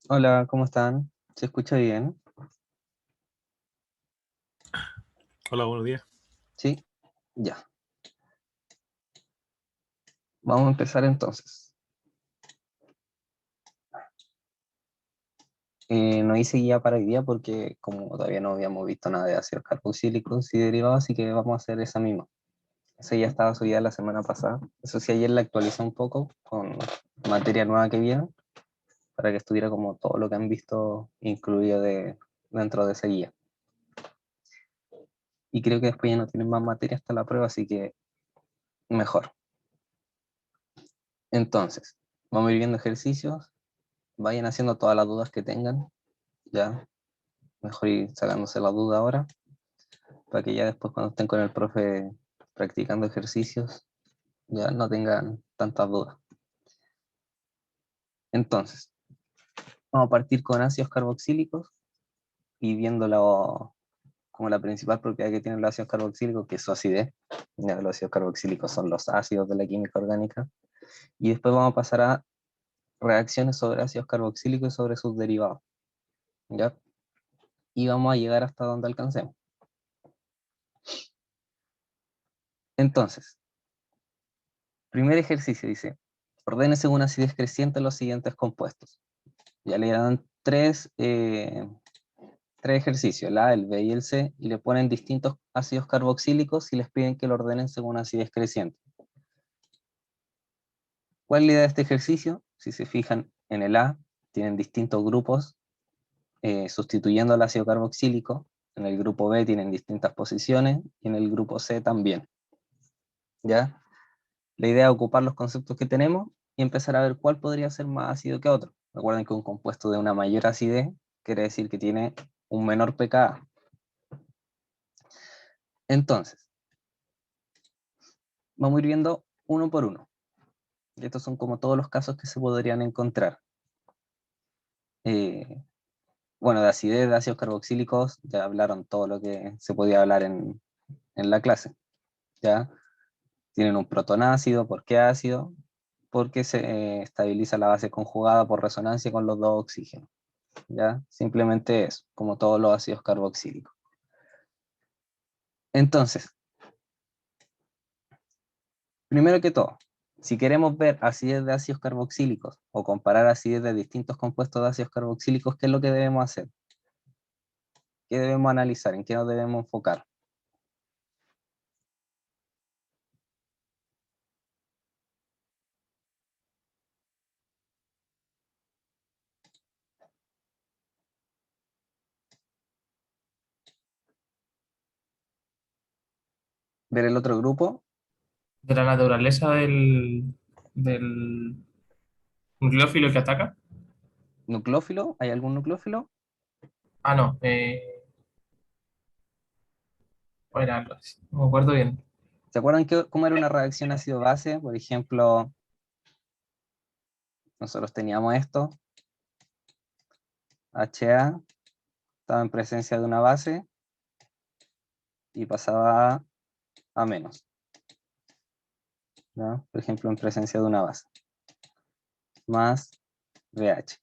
Hola, ¿cómo están? ¿Se escucha bien? Hola, buenos días. Sí, ya. Vamos a empezar entonces. No hice guía para hoy día porque como todavía no habíamos visto nada de ácidos carboxílicos y derivados, así que vamos a hacer esa misma. Esa ya estaba subida la semana pasada. Eso sí, ayer la actualicé un poco con materia nueva que vieron, para que estuviera como todo lo que han visto incluido dentro de esa guía. Y creo que después ya no tienen más materia hasta la prueba, así que mejor. Entonces, vamos a ir viendo ejercicios. Vayan haciendo todas las dudas que tengan, ya. Mejor ir sacándose la duda ahora, para que ya después cuando estén con el profe practicando ejercicios, ya no tengan tantas dudas. Entonces, vamos a partir con ácidos carboxílicos y viéndolo como la principal propiedad que tienen los ácidos carboxílicos, que es su acidez. Ya, los ácidos carboxílicos son los ácidos de la química orgánica. Y después vamos a pasar a reacciones sobre ácidos carboxílicos y sobre sus derivados. ¿Ya? Y vamos a llegar hasta donde alcancemos. Entonces, primer ejercicio dice, ordene según acidez creciente los siguientes compuestos. Ya le dan tres ejercicios, el A, el B y el C, y le ponen distintos ácidos carboxílicos y les piden que lo ordenen según acidez creciente. ¿Cuál es la idea de este ejercicio? Si se fijan en el A, tienen distintos grupos sustituyendo al ácido carboxílico. En el grupo B tienen distintas posiciones y en el grupo C también. ¿Ya? La idea es ocupar los conceptos que tenemos y empezar a ver cuál podría ser más ácido que otro. Recuerden que un compuesto de una mayor acidez quiere decir que tiene un menor pKa. Entonces, vamos a ir viendo uno por uno. Y estos son como todos los casos que se podrían encontrar. Eh, bueno, de acidez, de ácidos carboxílicos, ya hablaron todo lo que se podía hablar en la clase. ¿Ya? Tienen un protonácido. ¿Por qué ácido? Porque se estabiliza la base conjugada por resonancia con los dos oxígenos. ¿Ya? Simplemente eso, como todos los ácidos carboxílicos. Entonces, primero que todo, si queremos ver acidez de ácidos carboxílicos o comparar acidez de distintos compuestos de ácidos carboxílicos, ¿qué es lo que debemos hacer? ¿Qué debemos analizar? ¿En qué nos debemos enfocar? Ver el otro grupo, De la naturaleza del nucleófilo que ataca. nucleófilo, ¿hay algún nucleófilo? Ah, no, ¿cuál era? No me acuerdo bien. ¿Se acuerdan cómo era una reacción ácido-base? Por ejemplo, nosotros teníamos esto, HA, estaba en presencia de una base y pasaba a menos, ¿no? Por ejemplo, en presencia de una base, más BH.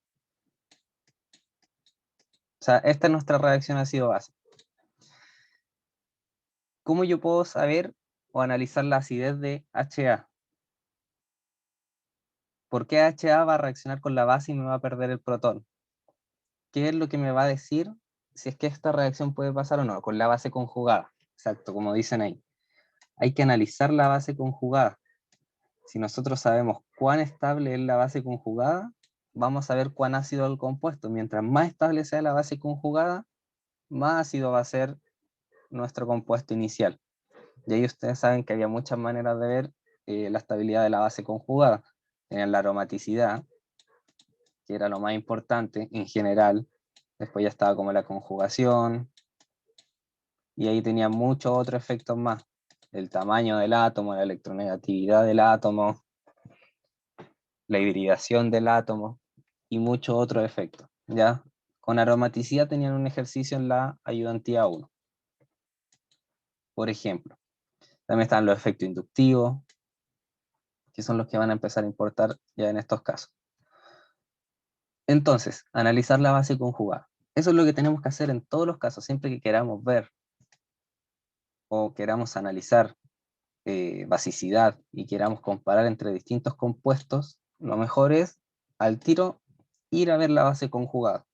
O sea, esta es nuestra reacción ácido-base. ¿Cómo yo puedo saber o analizar la acidez de HA? ¿Por qué HA va a reaccionar con la base y me va a perder el protón? ¿Qué es lo que me va a decir si es que esta reacción puede pasar o no? Con la base conjugada. Exacto, como dicen ahí. Hay que analizar la base conjugada. Si nosotros sabemos cuán estable es la base conjugada, vamos a ver cuán ácido es el compuesto. Mientras más estable sea la base conjugada, más ácido va a ser nuestro compuesto inicial. Y ahí ustedes saben que había muchas maneras de ver la estabilidad de la base conjugada. Tenían la aromaticidad, que era lo más importante en general. Después ya estaba como la conjugación, y ahí tenía muchos otros efectos más. El tamaño del átomo, la electronegatividad del átomo, la hibridación del átomo y muchos otros efectos. ¿Ya? Con aromaticidad tenían un ejercicio en la ayudantía 1. Por ejemplo, también están los efectos inductivos, que son los que van a empezar a importar ya en estos casos. Entonces, analizar la base conjugada. Eso es lo que tenemos que hacer en todos los casos, siempre que queramos ver o queramos analizar basicidad y queramos comparar entre distintos compuestos, lo mejor es al tiro ir a ver la base conjugada.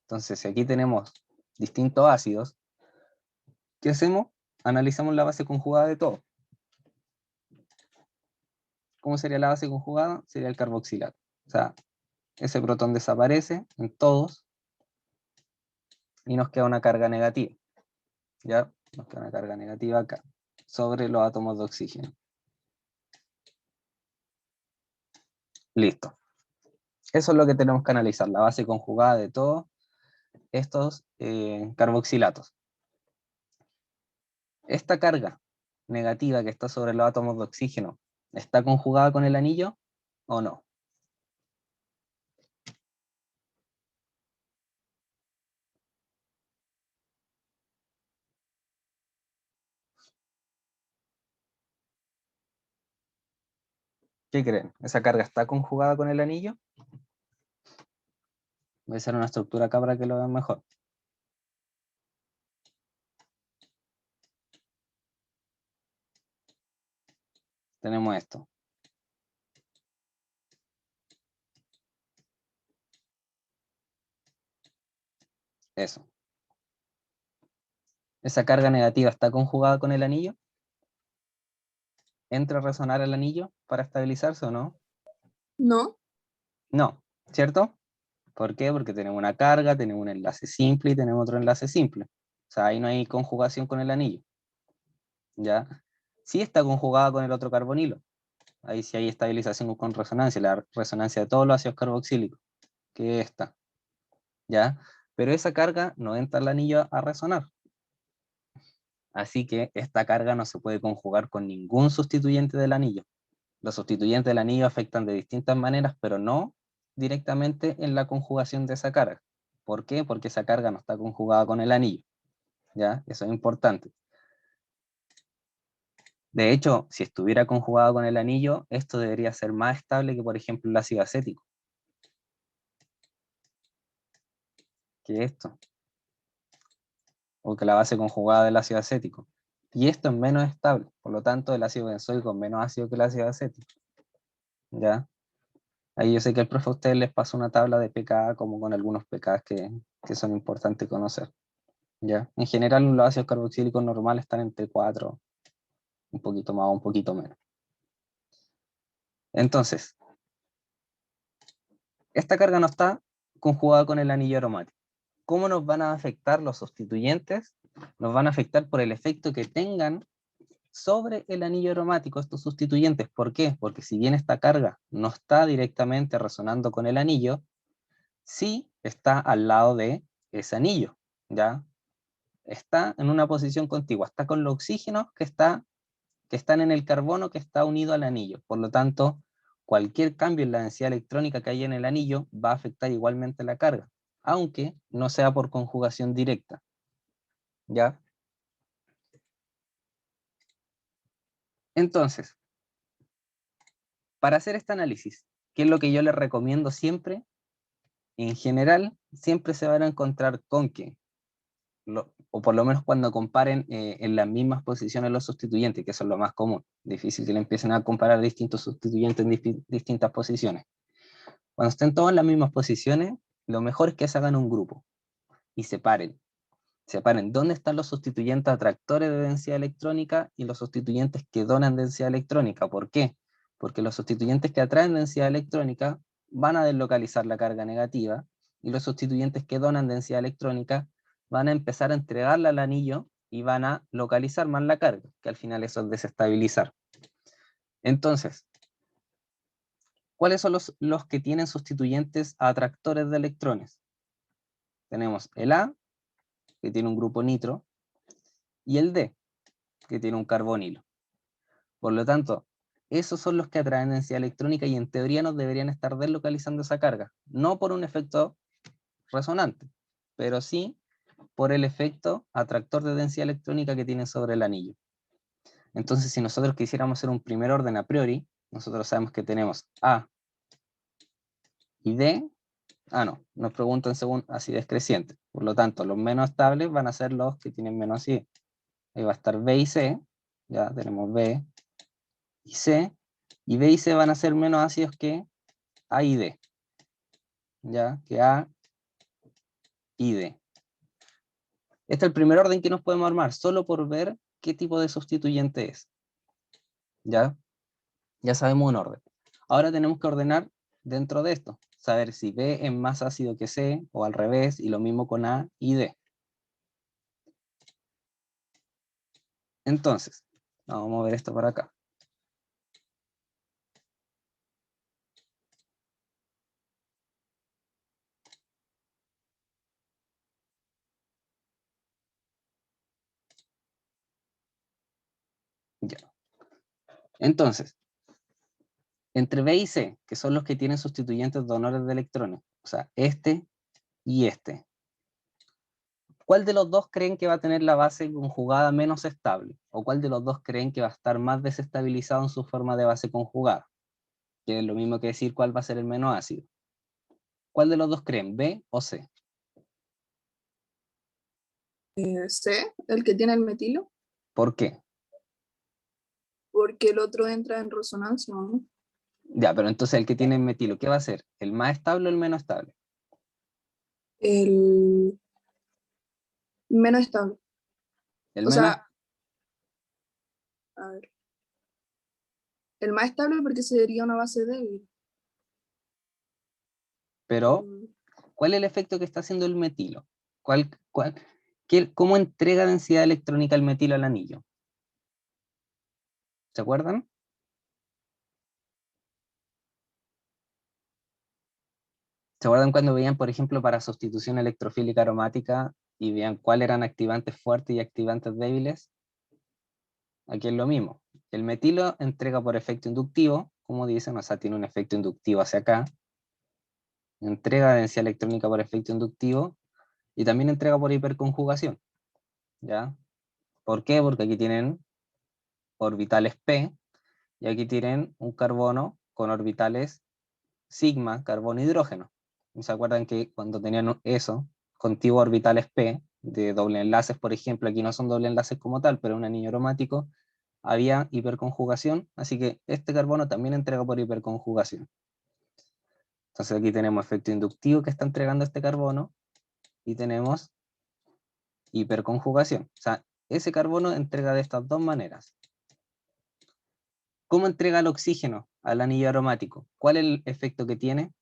Entonces, si aquí tenemos distintos ácidos, ¿qué hacemos? Analizamos la base conjugada de todo. ¿Cómo sería la base conjugada? Sería el carboxilato. O sea, ese protón desaparece en todos y nos queda una carga negativa. ¿Ya? Nos queda una carga negativa acá, sobre los átomos de oxígeno. Listo. Eso es lo que tenemos que analizar, la base conjugada de todos estos carboxilatos. Esta carga negativa que está sobre los átomos de oxígeno, ¿está conjugada con el anillo o no? ¿Qué creen? ¿Esa carga está conjugada con el anillo? Voy a hacer una estructura acá para que lo vean mejor. Tenemos esto. Eso. ¿Esa carga negativa está conjugada con el anillo? ¿Entra a resonar el anillo para estabilizarse o no? No. No, ¿cierto? ¿Por qué? Porque tenemos una carga, tenemos un enlace simple y tenemos otro enlace simple. O sea, ahí no hay conjugación con el anillo. ¿Ya? Sí está conjugada con el otro carbonilo. Ahí sí hay estabilización con resonancia, la resonancia de todos los ácidos carboxílicos, que es esta. ¿Ya? Pero esa carga no entra al anillo a resonar. Así que esta carga no se puede conjugar con ningún sustituyente del anillo. Los sustituyentes del anillo afectan de distintas maneras, pero no directamente en la conjugación de esa carga. ¿Por qué? Porque esa carga no está conjugada con el anillo. ¿Ya? Eso es importante. De hecho, si estuviera conjugado con el anillo, esto debería ser más estable que, por ejemplo, el ácido acético. Que esto. O que la base conjugada del ácido acético. Y esto es menos estable. Por lo tanto, el ácido benzoico es menos ácido que el ácido acético. ¿Ya? Ahí yo sé que el profe a ustedes les pasó una tabla de pKa como con algunos pKa que son importantes conocer. ¿Ya? En general los ácidos carboxílicos normales están entre 4, un poquito más o un poquito menos. Entonces, esta carga no está conjugada con el anillo aromático. ¿Cómo nos van a afectar los sustituyentes? Nos van a afectar por el efecto que tengan sobre el anillo aromático estos sustituyentes. ¿Por qué? Porque si bien esta carga no está directamente resonando con el anillo, sí está al lado de ese anillo, ¿ya? Está en una posición contigua, está con los oxígenos que están en el carbono que está unido al anillo. Por lo tanto, cualquier cambio en la densidad electrónica que haya en el anillo va a afectar igualmente la carga, aunque no sea por conjugación directa, ¿ya? Entonces, para hacer este análisis, ¿qué es lo que yo les recomiendo siempre? En general, siempre se van a encontrar con que, o por lo menos cuando comparen en las mismas posiciones los sustituyentes, que eso es lo más común, difícil que le empiecen a comparar distintos sustituyentes en distintas posiciones. Cuando estén todos en las mismas posiciones, lo mejor es que se hagan un grupo y separen. Separen dónde están los sustituyentes atractores de densidad electrónica y los sustituyentes que donan densidad electrónica. ¿Por qué? Porque los sustituyentes que atraen densidad electrónica van a deslocalizar la carga negativa y los sustituyentes que donan densidad electrónica van a empezar a entregarla al anillo y van a localizar más la carga, que al final eso es desestabilizar. Entonces, ¿cuáles son los que tienen sustituyentes a atractores de electrones? Tenemos el A, que tiene un grupo nitro, y el D, que tiene un carbonilo. Por lo tanto, esos son los que atraen densidad electrónica y en teoría nos deberían estar deslocalizando esa carga. No por un efecto resonante, pero sí por el efecto atractor de densidad electrónica que tienen sobre el anillo. Entonces, si nosotros quisiéramos hacer un primer orden a priori, nosotros sabemos que tenemos A y D No, nos preguntan según acidez creciente. Por lo tanto, los menos estables van a ser los que tienen menos acidez. Ahí va a estar B y C, ya tenemos B y C, y B y C van a ser menos ácidos que A y D, ya, que A y D. Este es el primer orden que nos podemos armar, solo por ver qué tipo de sustituyente es. ¿Ya? Ya sabemos un orden. Ahora tenemos que ordenar dentro de esto, saber si B es más ácido que C, o al revés, y lo mismo con A y D. Entonces, vamos a ver esto para acá. Ya. Entonces, entre B y C, que son los que tienen sustituyentes donores de electrones, o sea, este y este, ¿cuál de los dos creen que va a tener la base conjugada menos estable? ¿O cuál de los dos creen que va a estar más desestabilizado en su forma de base conjugada? Que es lo mismo que decir cuál va a ser el menos ácido. ¿Cuál de los dos creen, B o C? C, el que tiene el metilo, ¿Por qué? porque el otro entra en resonancia, ¿no? Ya, pero entonces el que tiene el metilo, ¿qué va a ser? ¿El más estable o el menos estable? El menos estable. El O menos, sea, a ver, el más estable porque sería una base débil. pero Mm, ¿cuál es el efecto que está haciendo el metilo? ¿Cómo entrega densidad electrónica el metilo al anillo? ¿Se acuerdan? ¿Se acuerdan cuando veían, por ejemplo, para sustitución electrofílica aromática y veían cuáles eran activantes fuertes y activantes débiles? Aquí es lo mismo. El metilo entrega por efecto inductivo, como dicen, o sea, tiene un efecto inductivo hacia acá. Entrega densidad electrónica por efecto inductivo y también entrega por hiperconjugación. ¿Ya? ¿Por qué? Porque aquí tienen orbitales p y aquí tienen un carbono con orbitales sigma, carbono hidrógeno. ¿Se acuerdan que cuando tenían eso, contiguos orbitales p, de doble enlaces, por ejemplo, aquí no son doble enlaces como tal, pero un anillo aromático, había hiperconjugación, así que este carbono también entrega por hiperconjugación. Entonces aquí tenemos efecto inductivo que está entregando este carbono y tenemos hiperconjugación. O sea, ese carbono entrega de estas dos maneras. ¿Cómo entrega el oxígeno al anillo aromático? ¿Cuál es el efecto que tiene?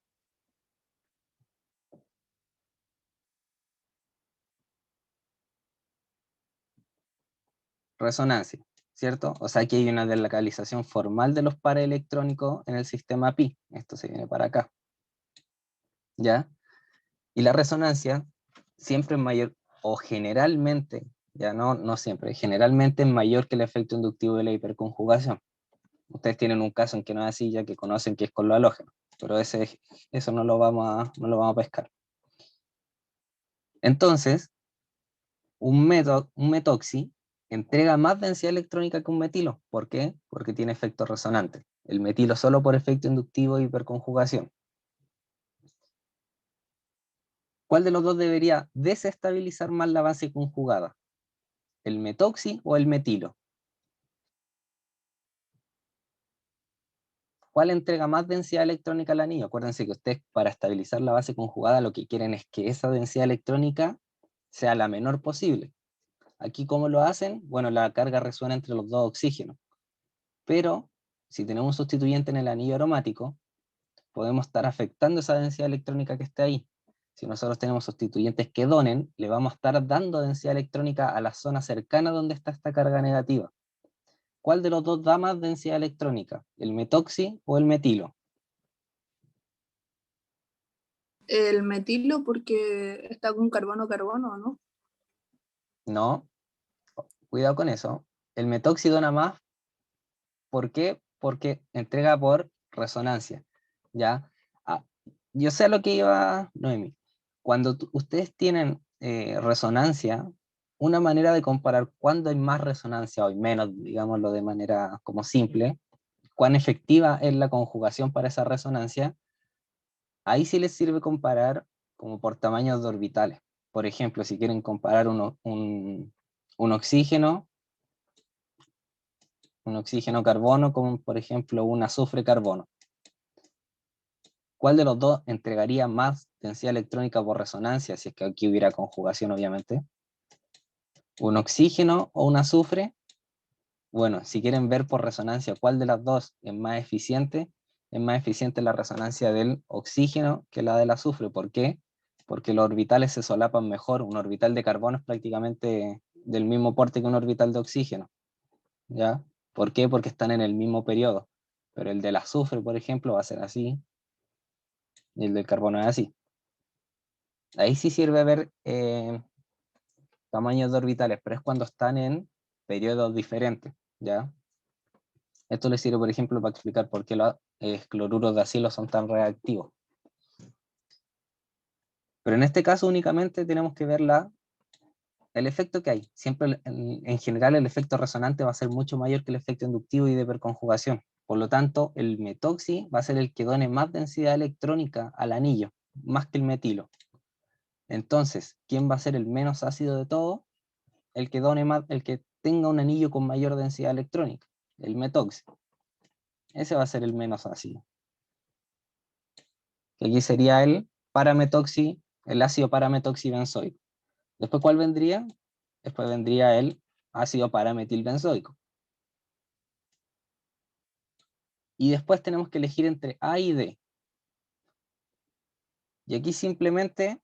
Resonancia, ¿cierto? O sea, aquí hay una delocalización formal de los pares electrónicos en el sistema pi. Esto se viene para acá. ¿Ya? Y la resonancia siempre es mayor, o generalmente, ya no siempre, generalmente es mayor que el efecto inductivo de la hiperconjugación. Ustedes tienen un caso en que no es así, ya que conocen que es con los halógenos, pero eso no lo vamos a pescar. Entonces, un metoxi entrega más densidad electrónica que un metilo. ¿Por qué? Porque tiene efecto resonante. El metilo solo por efecto inductivo e hiperconjugación. ¿Cuál de los dos debería desestabilizar más la base conjugada? ¿El metoxi o el metilo? ¿Cuál entrega más densidad electrónica al anillo? Acuérdense que ustedes para estabilizar la base conjugada lo que quieren es que esa densidad electrónica sea la menor posible. Aquí, ¿cómo lo hacen? Bueno, la carga resuena entre los dos oxígenos. Pero si tenemos un sustituyente en el anillo aromático, podemos estar afectando esa densidad electrónica que está ahí. Si nosotros tenemos sustituyentes que donen, le vamos a estar dando densidad electrónica a la zona cercana donde está esta carga negativa. ¿Cuál de los dos da más densidad electrónica? ¿El metoxi o el metilo? el metilo porque está con carbono-carbono, ¿no? No, cuidado con eso. El metoxi dona más. ¿Por qué? Porque entrega por resonancia. ¿Ya? Ah, yo sé a lo que iba Noemi. Cuando ustedes tienen resonancia, una manera de comparar cuándo hay más resonancia o hay menos, digámoslo de manera como simple, cuán efectiva es la conjugación para esa resonancia, Ahí sí les sirve comparar como por tamaños de orbitales. Por ejemplo, si quieren comparar un oxígeno carbono con, por ejemplo, un azufre carbono. ¿Cuál de los dos entregaría más densidad electrónica por resonancia, si es que aquí hubiera conjugación, obviamente? ¿Un oxígeno o un azufre? Bueno, si quieren ver por resonancia cuál de las dos es más eficiente la resonancia del oxígeno que la del azufre. ¿Por qué? Porque los orbitales se solapan mejor. Un orbital de carbono es prácticamente del mismo porte que un orbital de oxígeno, ¿ya? ¿Por qué? Porque están en el mismo periodo. Pero el del azufre, por ejemplo, va a ser así, y el del carbono es así. Ahí sí sirve ver tamaños de orbitales, pero es cuando están en periodos diferentes, ¿ya? Esto les sirve, por ejemplo, para explicar por qué los cloruros de acilo son tan reactivos. Pero en este caso únicamente tenemos que ver el efecto que hay. Siempre, en general, el efecto resonante va a ser mucho mayor que el efecto inductivo y de hiperconjugación. Por lo tanto, el metoxi va a ser el que done más densidad electrónica al anillo, más que el metilo. Entonces, ¿quién va a ser el menos ácido de todo? El que done más, el que tenga un anillo con mayor densidad electrónica, el metoxi. Ese va a ser el menos ácido. Que aquí sería el ácido parametoxibenzoico. Después, ¿cuál vendría? Después vendría el ácido parametilbenzoico. Y después tenemos que elegir entre A y D. Y aquí simplemente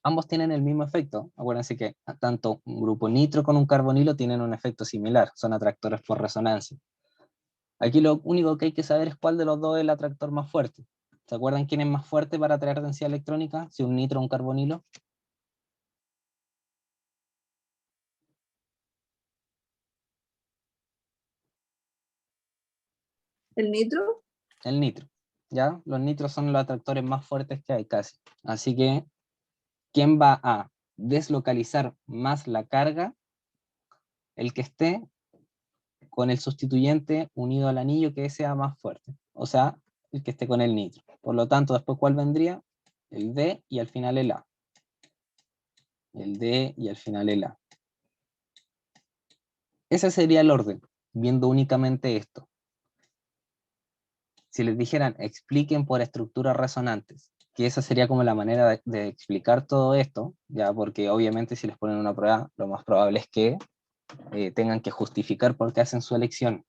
ambos tienen el mismo efecto. Acuérdense que tanto un grupo nitro con un carbonilo tienen un efecto similar, son atractores por resonancia. Aquí lo único que hay que saber es cuál de los dos es el atractor más fuerte. ¿Se acuerdan quién es más fuerte para atraer densidad electrónica? Si un nitro o un carbonilo. ¿El nitro? El nitro. ¿Ya? Los nitros son los atractores más fuertes que hay casi. Así que, ¿quién va a deslocalizar más la carga? El que esté con el sustituyente unido al anillo que sea más fuerte. O sea, el que esté con el nitro. Por lo tanto, después, ¿cuál vendría? El D y al final el A. El D y al final el A. Ese sería el orden, viendo únicamente esto. Si les dijeran, expliquen por estructuras resonantes, que esa sería como la manera de explicar todo esto, ya, porque obviamente si les ponen una prueba, lo más probable es que tengan que justificar por qué hacen su elección.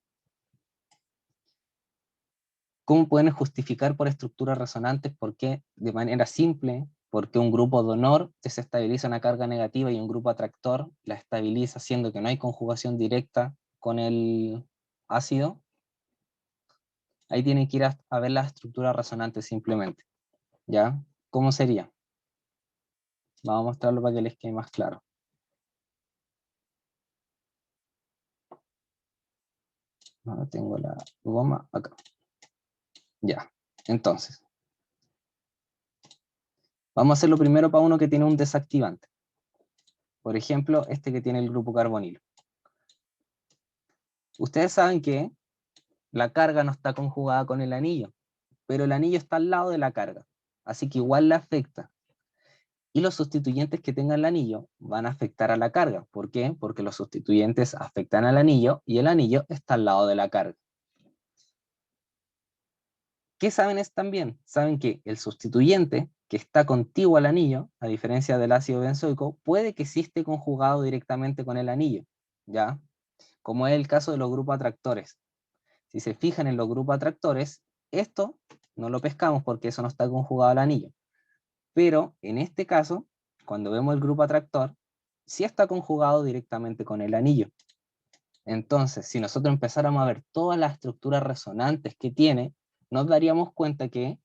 ¿Cómo pueden justificar por estructuras resonantes por qué, de manera simple, porque un grupo donor desestabiliza una carga negativa y un grupo atractor la estabiliza, haciendo que no hay conjugación directa con el ácido? Ahí tienen que ir a ver las estructuras resonantes simplemente, ¿ya? ¿Cómo sería? Vamos a mostrarlo para que les quede más claro. Ahora tengo la goma acá. Ya, entonces. Vamos a hacerlo primero para uno que tiene un desactivante. Por ejemplo, este que tiene el grupo carbonilo. Ustedes saben que la carga no está conjugada con el anillo, pero el anillo está al lado de la carga, así que igual le afecta. Y los sustituyentes que tengan el anillo van a afectar a la carga. ¿Por qué? Porque los sustituyentes afectan al anillo y el anillo está al lado de la carga. ¿Qué saben es también? Saben que el sustituyente que está contiguo al anillo, a diferencia del ácido benzoico, puede que sí esté conjugado directamente con el anillo, ¿ya? Como es el caso de los grupos atractores. Si se fijan en los grupos atractores, esto no lo pescamos porque eso no está conjugado al anillo. Pero en este caso, cuando vemos el grupo atractor, sí está conjugado directamente con el anillo. Entonces, si nosotros empezáramos a ver todas las estructuras resonantes que tiene, nos daríamos cuenta que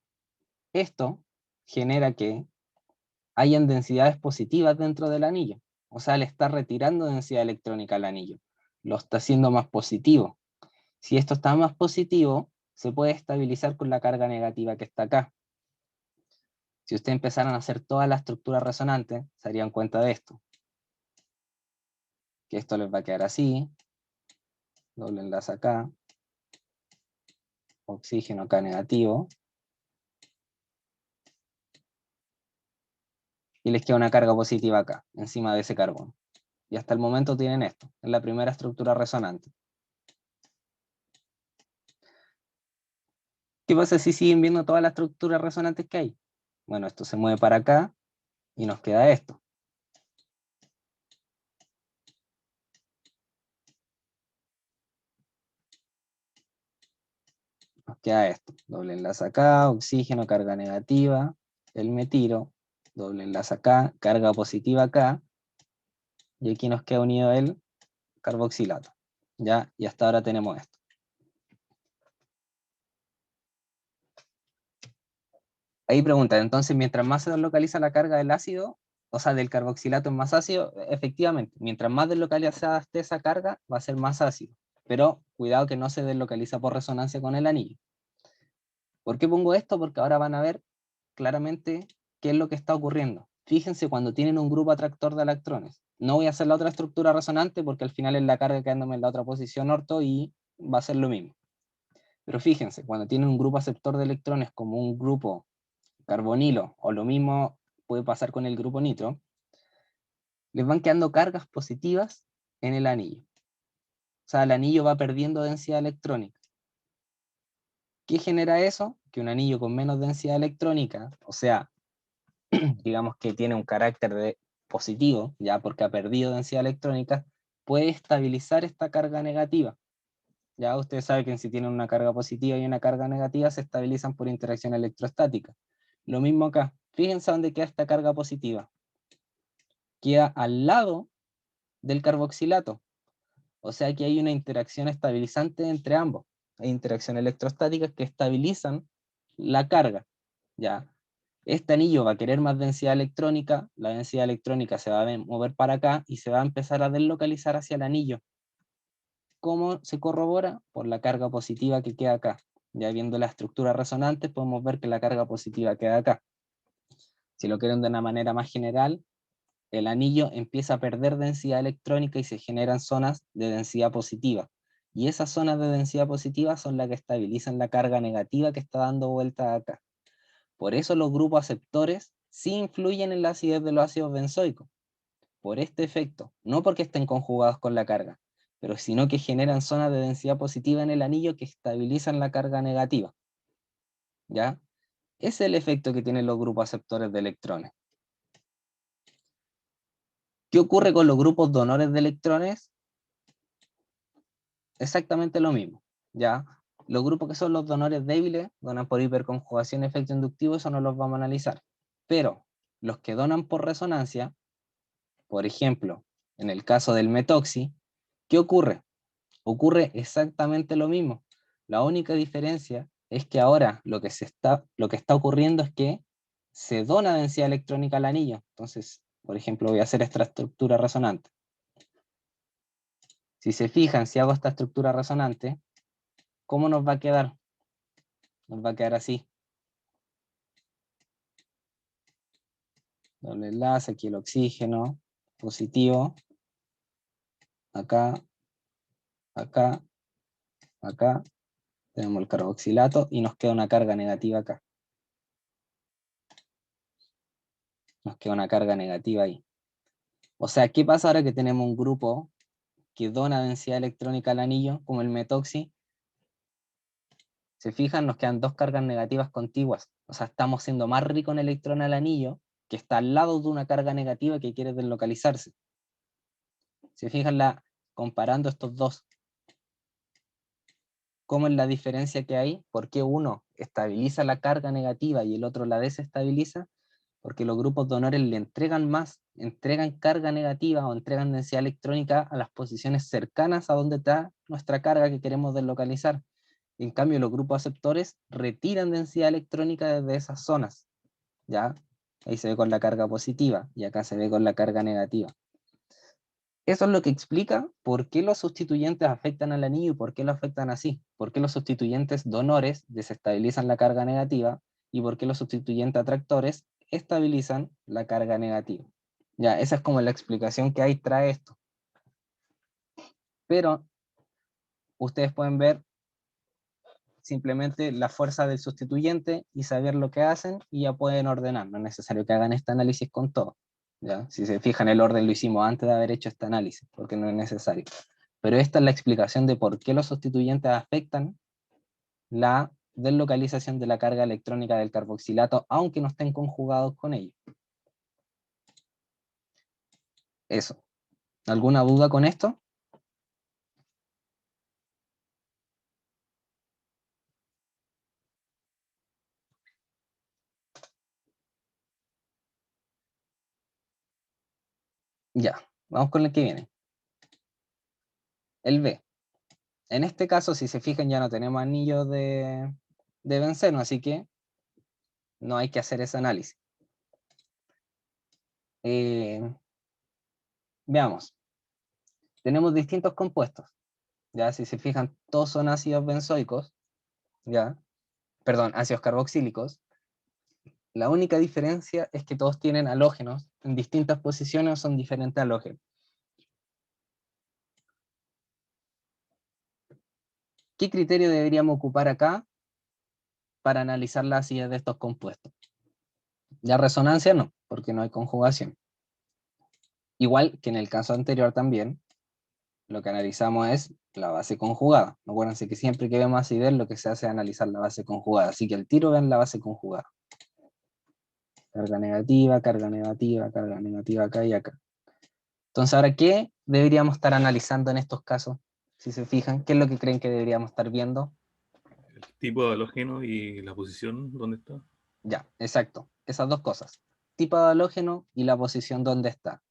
esto genera que hayan densidades positivas dentro del anillo. O sea, le está retirando densidad electrónica al anillo. Lo está haciendo más positivo. Si esto está más positivo, se puede estabilizar con la carga negativa que está acá. Si ustedes empezaran a hacer todas las estructuras resonantes, se darían cuenta de esto. Que esto les va a quedar así. Doble enlace acá. Oxígeno acá negativo. y les queda una carga positiva acá, encima de ese carbono. Y hasta el momento tienen esto, es la primera estructura resonante. ¿Qué pasa si siguen viendo todas las estructuras resonantes que hay? Bueno, esto se mueve para acá y nos queda esto. Nos queda esto, doble enlace acá, oxígeno, carga negativa, el metilo, doble enlace acá, carga positiva acá, y aquí nos queda unido el carboxilato. ¿Ya? Y hasta ahora tenemos esto. Ahí preguntan, entonces, mientras más se deslocaliza la carga del ácido, o sea, del carboxilato en más ácido, efectivamente, mientras más deslocalizada esté esa carga, va a ser más ácido. Pero cuidado que no se deslocaliza por resonancia con el anillo. ¿Por qué pongo esto? Porque ahora van a ver claramente qué es lo que está ocurriendo. Fíjense cuando tienen un grupo atractor de electrones. No voy a hacer la otra estructura resonante porque al final es la carga quedándome en la otra posición orto y va a ser lo mismo. Pero fíjense, cuando tienen un grupo aceptor de electrones como un grupo carbonilo, o lo mismo puede pasar con el grupo nitro, les van quedando cargas positivas en el anillo. O sea, el anillo va perdiendo densidad electrónica. ¿Qué genera eso? Que un anillo con menos densidad electrónica, o sea, digamos que tiene un carácter positivo, ya porque ha perdido densidad electrónica, puede estabilizar esta carga negativa. Ya ustedes saben que si tienen una carga positiva y una carga negativa se estabilizan por interacción electrostática. Lo mismo acá. Fíjense dónde queda esta carga positiva. Queda al lado del carboxilato. O sea que hay una interacción estabilizante entre ambos. Hay interacciones electrostáticas que estabilizan la carga. ¿Ya? Este anillo va a querer más densidad electrónica, la densidad electrónica se va a mover para acá y se va a empezar a deslocalizar hacia el anillo. ¿Cómo se corrobora? Por la carga positiva que queda acá. Ya viendo la estructura resonante podemos ver que la carga positiva queda acá. Si lo quieren de una manera más general, el anillo empieza a perder densidad electrónica y se generan zonas de densidad positiva. Y esas zonas de densidad positiva son las que estabilizan la carga negativa que está dando vuelta acá. Por eso los grupos aceptores sí influyen en la acidez de los ácidos benzoicos. Por este efecto, no porque estén conjugados con la carga, pero sino que generan zonas de densidad positiva en el anillo que estabilizan la carga negativa. ¿Ya? Ese es el efecto que tienen los grupos aceptores de electrones. ¿Qué ocurre con los grupos donores de electrones? Exactamente lo mismo. ¿Ya? Los grupos que son los donores débiles donan por hiperconjugación y efecto inductivo, eso no los vamos a analizar. Pero los que donan por resonancia, por ejemplo, en el caso del metoxi, ¿qué ocurre? Ocurre exactamente lo mismo. La única diferencia es que ahora lo que está ocurriendo es que se dona densidad electrónica al anillo. Entonces, por ejemplo, voy a hacer esta estructura resonante. Si se fijan, si hago esta estructura resonante, ¿cómo nos va a quedar? Nos va a quedar así. Doble enlace, aquí el oxígeno, positivo. Acá, acá, acá. Tenemos el carboxilato y nos queda una carga negativa acá. Nos queda una carga negativa ahí. O sea, ¿qué pasa ahora que tenemos un grupo que dona densidad electrónica al anillo, como el metoxi? Se fijan, nos quedan dos cargas negativas contiguas. O sea, estamos siendo más rico en electrón al anillo, que está al lado de una carga negativa que quiere deslocalizarse. Se fijan comparando estos dos. ¿Cómo es la diferencia que hay? ¿Por qué uno estabiliza la carga negativa y el otro la desestabiliza? Porque los grupos donores le entregan más, entregan carga negativa o entregan densidad electrónica a las posiciones cercanas a donde está nuestra carga que queremos deslocalizar. En cambio, los grupos aceptores retiran densidad electrónica desde esas zonas. ¿Ya? Ahí se ve con la carga positiva y acá se ve con la carga negativa. Eso es lo que explica por qué los sustituyentes afectan al anillo y por qué lo afectan así. Por qué los sustituyentes donores desestabilizan la carga negativa y por qué los sustituyentes atractores estabilizan la carga negativa. Ya, esa es como la explicación que hay trae esto. Pero ustedes pueden ver, simplemente la fuerza del sustituyente y saber lo que hacen y ya pueden ordenar. No es necesario que hagan este análisis con todo. ¿Ya? Si se fijan, el orden lo hicimos antes de haber hecho este análisis, porque no es necesario. Pero esta es la explicación de por qué los sustituyentes afectan la deslocalización de la carga electrónica del carboxilato, aunque no estén conjugados con ello. Eso. ¿Alguna duda con esto? Ya, vamos con el que viene. El B. En este caso, si se fijan, ya no tenemos anillos de benceno, así que no hay que hacer ese análisis. Veamos. Tenemos distintos compuestos. Ya, si se fijan, todos son ácidos benzoicos, ya, perdón, ácidos carboxílicos. La única diferencia es que todos tienen halógenos en distintas posiciones, son diferentes halógenos. ¿Qué criterio deberíamos ocupar acá para analizar la acidez de estos compuestos? Ya resonancia no, porque no hay conjugación. Igual que en el caso anterior también, lo que analizamos es la base conjugada. Acuérdense que siempre que vemos acidez, lo que se hace es analizar la base conjugada. Así que al tiro ven la base conjugada. Carga negativa, carga negativa, carga negativa acá y acá. Entonces, ¿ahora qué deberíamos estar analizando en estos casos? Si se fijan, ¿qué es lo que creen que deberíamos estar viendo? El tipo de halógeno y la posición donde está. Ya, exacto. Esas dos cosas. Tipo de halógeno y la posición donde está.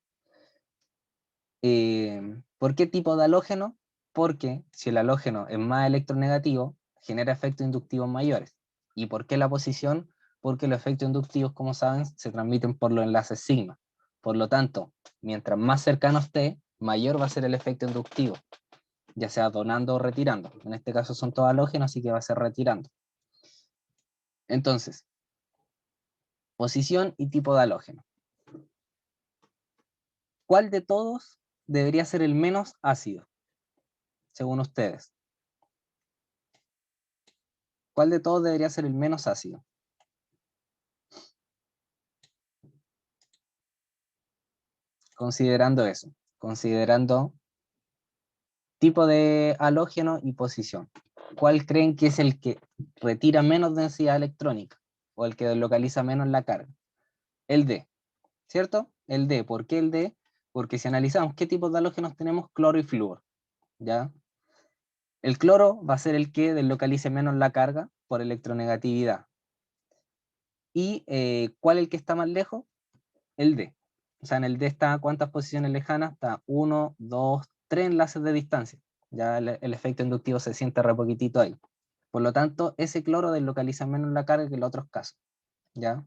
¿Por qué tipo de halógeno? Porque si el halógeno es más electronegativo, genera efectos inductivos mayores. ¿Y por qué la posición? Porque los efectos inductivos, como saben, se transmiten por los enlaces sigma. Por lo tanto, mientras más cercano esté, mayor va a ser el efecto inductivo, ya sea donando o retirando. En este caso son todos halógenos, así que va a ser retirando. Entonces, posición y tipo de halógeno. ¿Cuál de todos debería ser el menos ácido, según ustedes? ¿Cuál de todos debería ser el menos ácido? Considerando eso, considerando tipo de halógeno y posición. ¿Cuál creen que es el que retira menos densidad electrónica o el que deslocaliza menos la carga? El D, ¿cierto? El D. ¿Por qué el D? Porque si analizamos qué tipos de halógenos tenemos, cloro y flúor, ¿ya? El cloro va a ser el que deslocalice menos la carga por electronegatividad. ¿Y cuál es el que está más lejos? El D. O sea, en el D está cuántas posiciones lejanas, está 1, 2, 3 enlaces de distancia. Ya el efecto inductivo se siente re poquitito ahí. Por lo tanto, ese cloro deslocaliza menos la carga que en los otros casos. ¿Ya?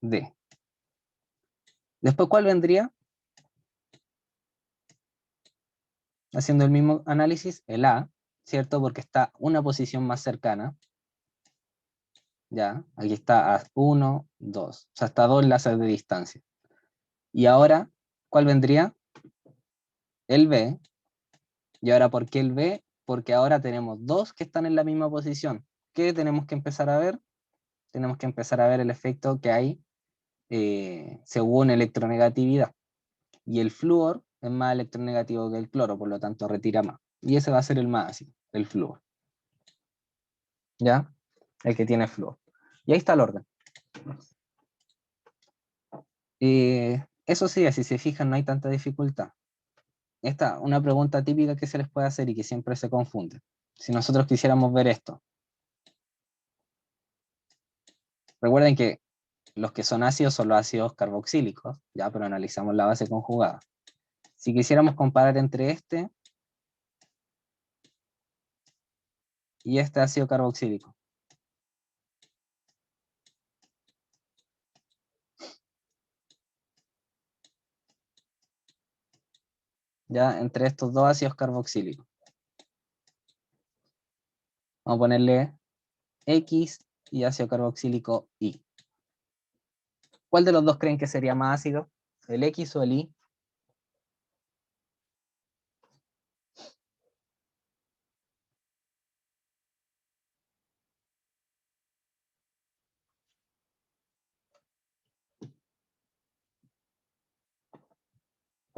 D. Después, ¿cuál vendría? Haciendo el mismo análisis, el A, ¿cierto? Porque está una posición más cercana. Ya, aquí está a 1, 2. O sea, está a 2 enlaces de distancia. Y ahora, ¿cuál vendría? El B. Y ahora, ¿por qué el B? Porque ahora tenemos dos que están en la misma posición. ¿Qué tenemos que empezar a ver? Tenemos que empezar a ver el efecto que hay según electronegatividad. Y el flúor es más electronegativo que el cloro, por lo tanto retira más. Y ese va a ser el más ácido, el flúor. ¿Ya? El que tiene flúor. Y ahí está el orden. Eso sí, si se fijan, no hay tanta dificultad. Esta una pregunta típica que se les puede hacer y que siempre se confunde. Si nosotros quisiéramos ver esto, recuerden que los que son ácidos son los ácidos carboxílicos, ya, pero analizamos la base conjugada. Si quisiéramos comparar entre este y este ácido carboxílico, ya, entre estos dos ácidos carboxílicos, vamos a ponerle X y ácido carboxílico Y. ¿Cuál de los dos creen que sería más ácido? ¿El X o el Y?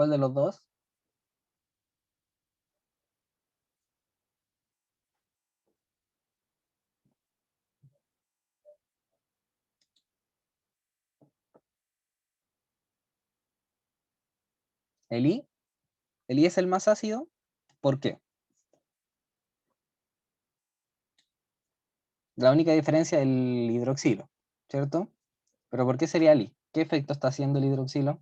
¿Cuál de los dos? ¿El I? ¿El I es el más ácido? ¿Por qué? La única diferencia es el hidroxilo, ¿cierto? ¿Pero por qué sería el I? ¿Qué efecto está haciendo el hidroxilo?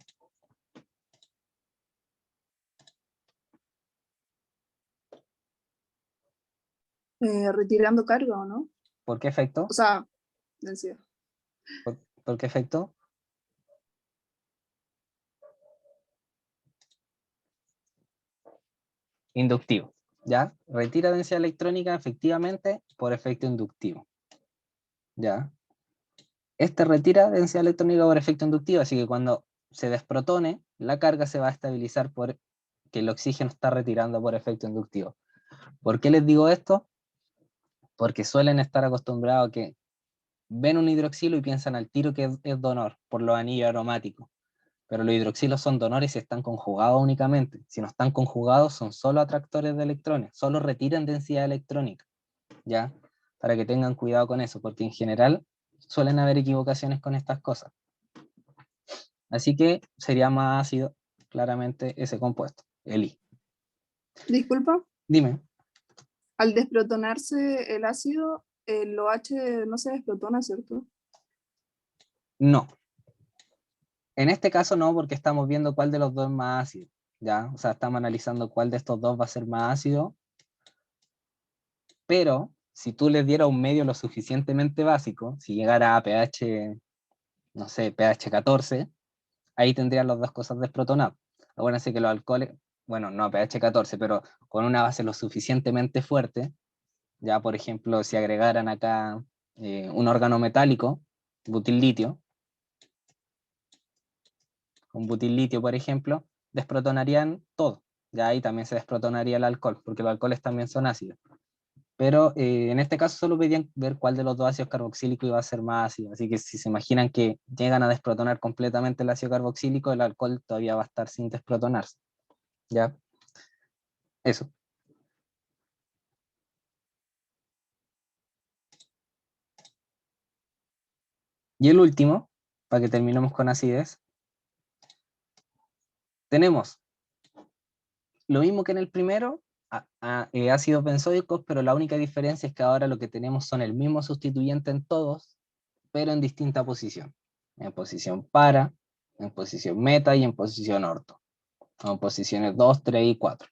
Retirando carga, ¿o no? ¿Por qué efecto? O sea, densidad. ¿Por qué efecto? Inductivo, ¿ya? Retira densidad electrónica efectivamente por efecto inductivo, ¿ya? Este retira densidad electrónica por efecto inductivo, así que cuando se desprotone, la carga se va a estabilizar por que el oxígeno está retirando por efecto inductivo. ¿Por qué les digo esto? Porque suelen estar acostumbrados a que ven un hidroxilo y piensan al tiro que es donor por los anillos aromáticos. Pero los hidroxilos son donores y están conjugados únicamente. Si no están conjugados, son solo atractores de electrones, solo retiran densidad electrónica, ¿ya? Para que tengan cuidado con eso, porque en general suelen haber equivocaciones con estas cosas. Así que sería más ácido, claramente, ese compuesto, el I. Disculpa, Dime. al desprotonarse el ácido, el OH no se desprotona, ¿cierto? No. En este caso no, porque estamos viendo cuál de los dos es más ácido, ¿ya? O sea, estamos analizando cuál de estos dos va a ser más ácido, pero si tú les dieras un medio lo suficientemente básico, si llegara a pH, no sé, pH 14, ahí tendrían las dos cosas desprotonadas. Acuérdense que los alcoholes, bueno, no a pH 14, pero con una base lo suficientemente fuerte, ya por ejemplo, si agregaran acá un órgano metálico, butil litio, un butil litio, por ejemplo, desprotonarían todo. Ya ahí también se desprotonaría el alcohol, porque los alcoholes también son ácidos. Pero en este caso solo pedían ver cuál de los dos ácidos carboxílicos iba a ser más ácido. Así que si se imaginan que llegan a desprotonar completamente el ácido carboxílico, el alcohol todavía va a estar sin desprotonarse. ¿Ya? Eso. Y el último, para que terminemos con acidez, tenemos lo mismo que en el primero, ácidos benzóicos, pero la única diferencia es que ahora lo que tenemos son el mismo sustituyente en todos, pero en distinta posición. En posición para, en posición meta y en posición orto. En posiciones 2, 3 y 4.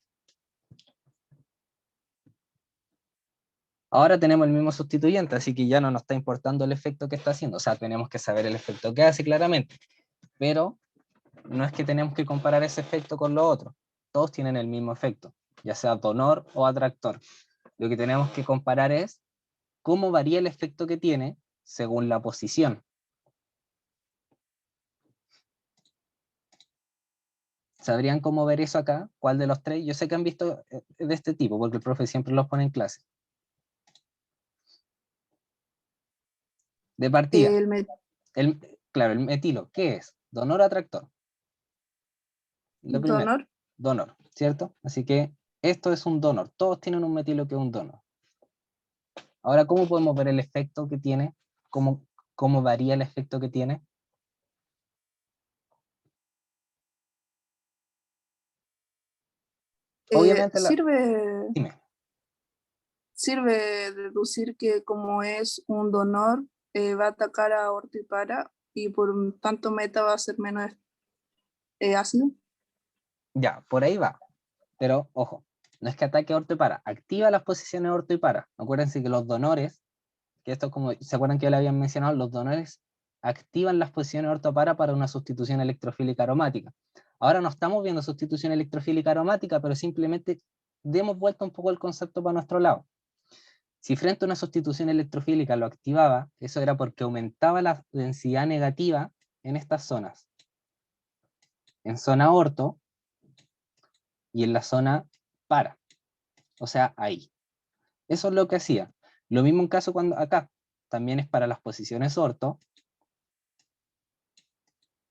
Ahora tenemos el mismo sustituyente, así que ya no nos está importando el efecto que está haciendo. O sea, tenemos que saber el efecto que hace claramente, pero no es que tenemos que comparar ese efecto con lo otro. Todos tienen el mismo efecto, ya sea donor o atractor. Lo que tenemos que comparar es cómo varía el efecto que tiene según la posición. ¿Sabrían cómo ver eso acá? ¿Cuál de los tres? Yo sé que han visto de este tipo, porque el profe siempre los pone en clase. De partida, El met- claro, el metilo, ¿qué es? ¿Donor o atractor? Lo primero, donor. donor, ¿cierto? Así que esto es un donor. Todos tienen un metilo que es un donor. Ahora, ¿cómo podemos ver el efecto que tiene? ¿Cómo varía el efecto que tiene? Obviamente, Sirve, dime. sirve deducir que como es un donor, va a atacar a orto y para, y por tanto meta va a ser menos ácido. Ya, por ahí va. Pero, ojo, no es que ataque orto y para, activa las posiciones orto y para. Acuérdense que los donores, que esto como, ¿se acuerdan que ya le habían mencionado? Los donores activan las posiciones orto para una sustitución electrofílica aromática. Ahora no estamos viendo sustitución electrofílica aromática, pero simplemente demos vuelta un poco el concepto para nuestro lado. Si frente a una sustitución electrofílica lo activaba, eso era porque aumentaba la densidad negativa en estas zonas. En zona orto y en la zona para. O sea, ahí. Eso es lo que hacía. Lo mismo en caso cuando acá. También es para las posiciones orto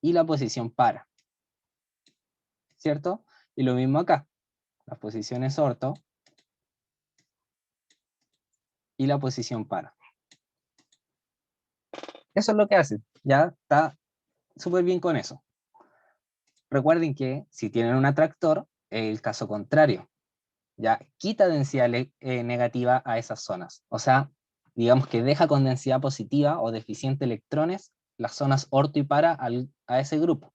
y la posición para. ¿cierto? Y lo mismo acá, las posiciones orto y la posición para. Eso es lo que hace, ya está súper bien con eso. Recuerden que si tienen un atractor, es el caso contrario, ya quita densidad negativa a esas zonas, o sea, digamos que deja con densidad positiva o deficiente electrones las zonas orto y para a ese grupo,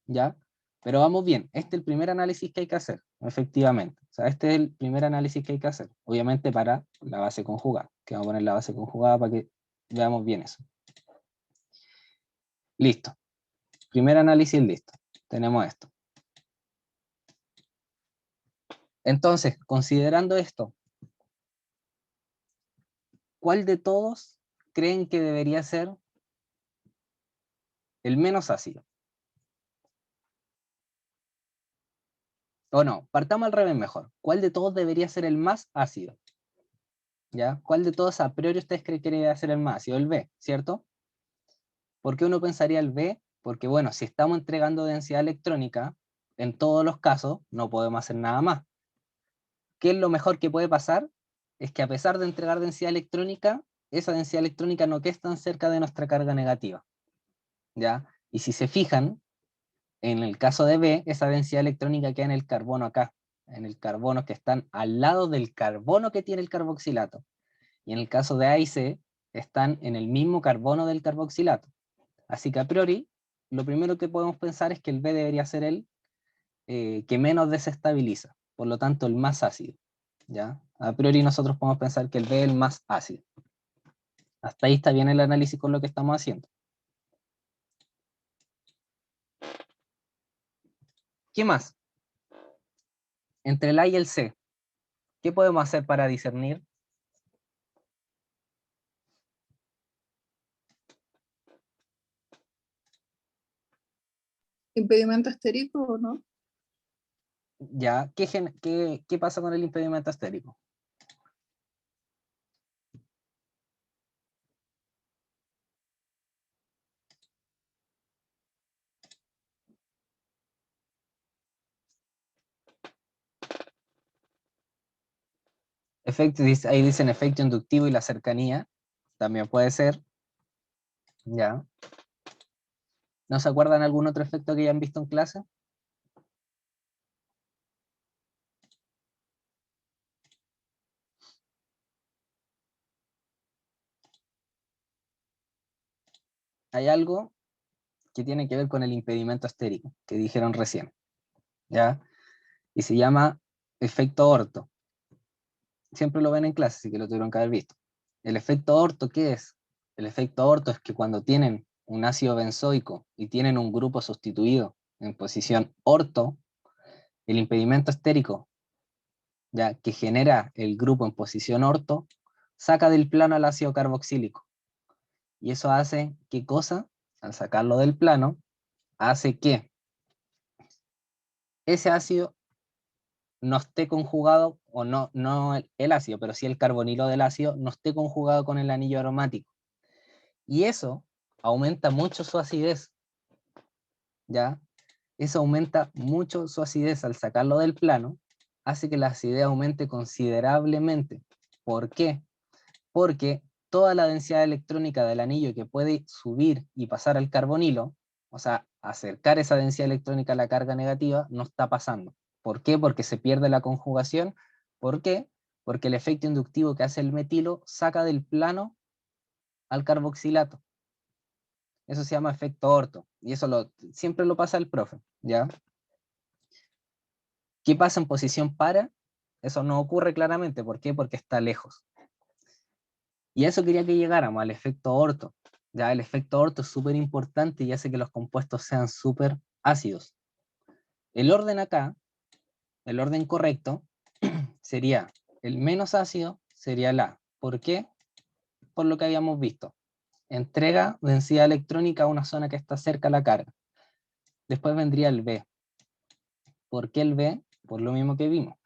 ¿ya? Pero vamos bien, este es el primer análisis que hay que hacer, efectivamente. O sea, este es el primer análisis que hay que hacer, obviamente para la base conjugada, que vamos a poner la base conjugada para que veamos bien eso. Listo. Primer análisis listo. Tenemos esto. Entonces, considerando esto, ¿cuál de todos creen que debería ser el menos ácido? O no, partamos al revés mejor. ¿Cuál de todos debería ser el más ácido? ¿Ya? ¿Cuál de todos a priori ustedes creen que debería ser el más ácido? El B, ¿cierto? ¿Por qué uno pensaría el B? Porque bueno, si estamos entregando densidad electrónica, en todos los casos no podemos hacer nada más. ¿Qué es lo mejor que puede pasar? Es que a pesar de entregar densidad electrónica, esa densidad electrónica no queda tan cerca de nuestra carga negativa, ¿ya? Y si se fijan, en el caso de B, esa densidad electrónica queda en el carbono acá, en el carbono que están al lado del carbono que tiene el carboxilato. Y en el caso de A y C, están en el mismo carbono del carboxilato. Así que a priori, lo primero que podemos pensar es que el B debería ser el que menos desestabiliza, por lo tanto el más ácido, ¿ya? A priori nosotros podemos pensar que el B es el más ácido. Hasta ahí está bien el análisis con lo que estamos haciendo. ¿Qué más? Entre el A y el C, ¿qué podemos hacer para discernir? ¿Impedimento estérico o no? ¿Ya? ¿Qué pasa con el impedimento estérico? Ahí dicen efecto inductivo y la cercanía, también puede ser, ¿ya? ¿No se acuerdan algún otro efecto que hayan visto en clase? Hay algo que tiene que ver con el impedimento estérico, que dijeron recién, ¿ya? Y se llama efecto orto. Siempre lo ven en clase, así que lo tuvieron que haber visto. ¿El efecto orto qué es? El efecto orto es que cuando tienen un ácido benzoico y tienen un grupo sustituido en posición orto, el impedimento estérico, ya que genera el grupo en posición orto, saca del plano al ácido carboxílico. Y eso hace, ¿qué cosa? Al sacarlo del plano, hace que ese ácido no esté conjugado, o no el ácido, pero sí el carbonilo del ácido, no esté conjugado con el anillo aromático. Y eso aumenta mucho su acidez, ¿ya? Eso aumenta mucho su acidez al sacarlo del plano, hace que la acidez aumente considerablemente. ¿Por qué? Porque toda la densidad electrónica del anillo que puede subir y pasar al carbonilo, o sea, acercar esa densidad electrónica a la carga negativa, no está pasando. ¿Por qué? Porque se pierde la conjugación. ¿Por qué? Porque el efecto inductivo que hace el metilo saca del plano al carboxilato. Eso se llama efecto orto, y eso siempre lo pasa el profe, ¿ya? ¿Qué pasa en posición para? Eso no ocurre claramente. ¿Por qué? Porque está lejos. Y a eso quería que llegáramos, al efecto orto. Ya el efecto orto es súper importante y hace que los compuestos sean súper ácidos. El orden acá, el orden correcto, sería el menos ácido, sería el A. ¿Por qué? Por lo que habíamos visto. Entrega densidad electrónica a una zona que está cerca a la carga. Después vendría el B. ¿Por qué el B? Por lo mismo que vimos.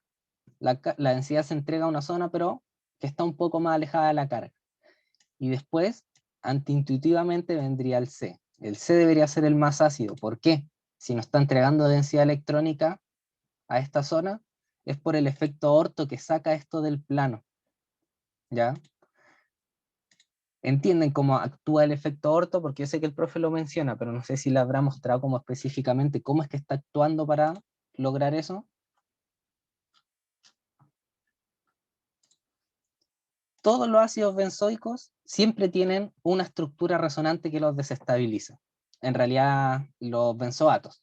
La densidad se entrega a una zona, pero que está un poco más alejada de la carga. Y después, antiintuitivamente, vendría el C. El C debería ser el más ácido. ¿Por qué? si nos está entregando densidad electrónica a esta zona, es por el efecto orto que saca esto del plano. ¿Ya? ¿Entienden cómo actúa el efecto orto? Porque yo sé que el profe lo menciona, pero no sé si le habrá mostrado como específicamente cómo es que está actuando para lograr eso. Todos los ácidos benzoicos siempre tienen una estructura resonante que los desestabiliza. En realidad, los benzoatos,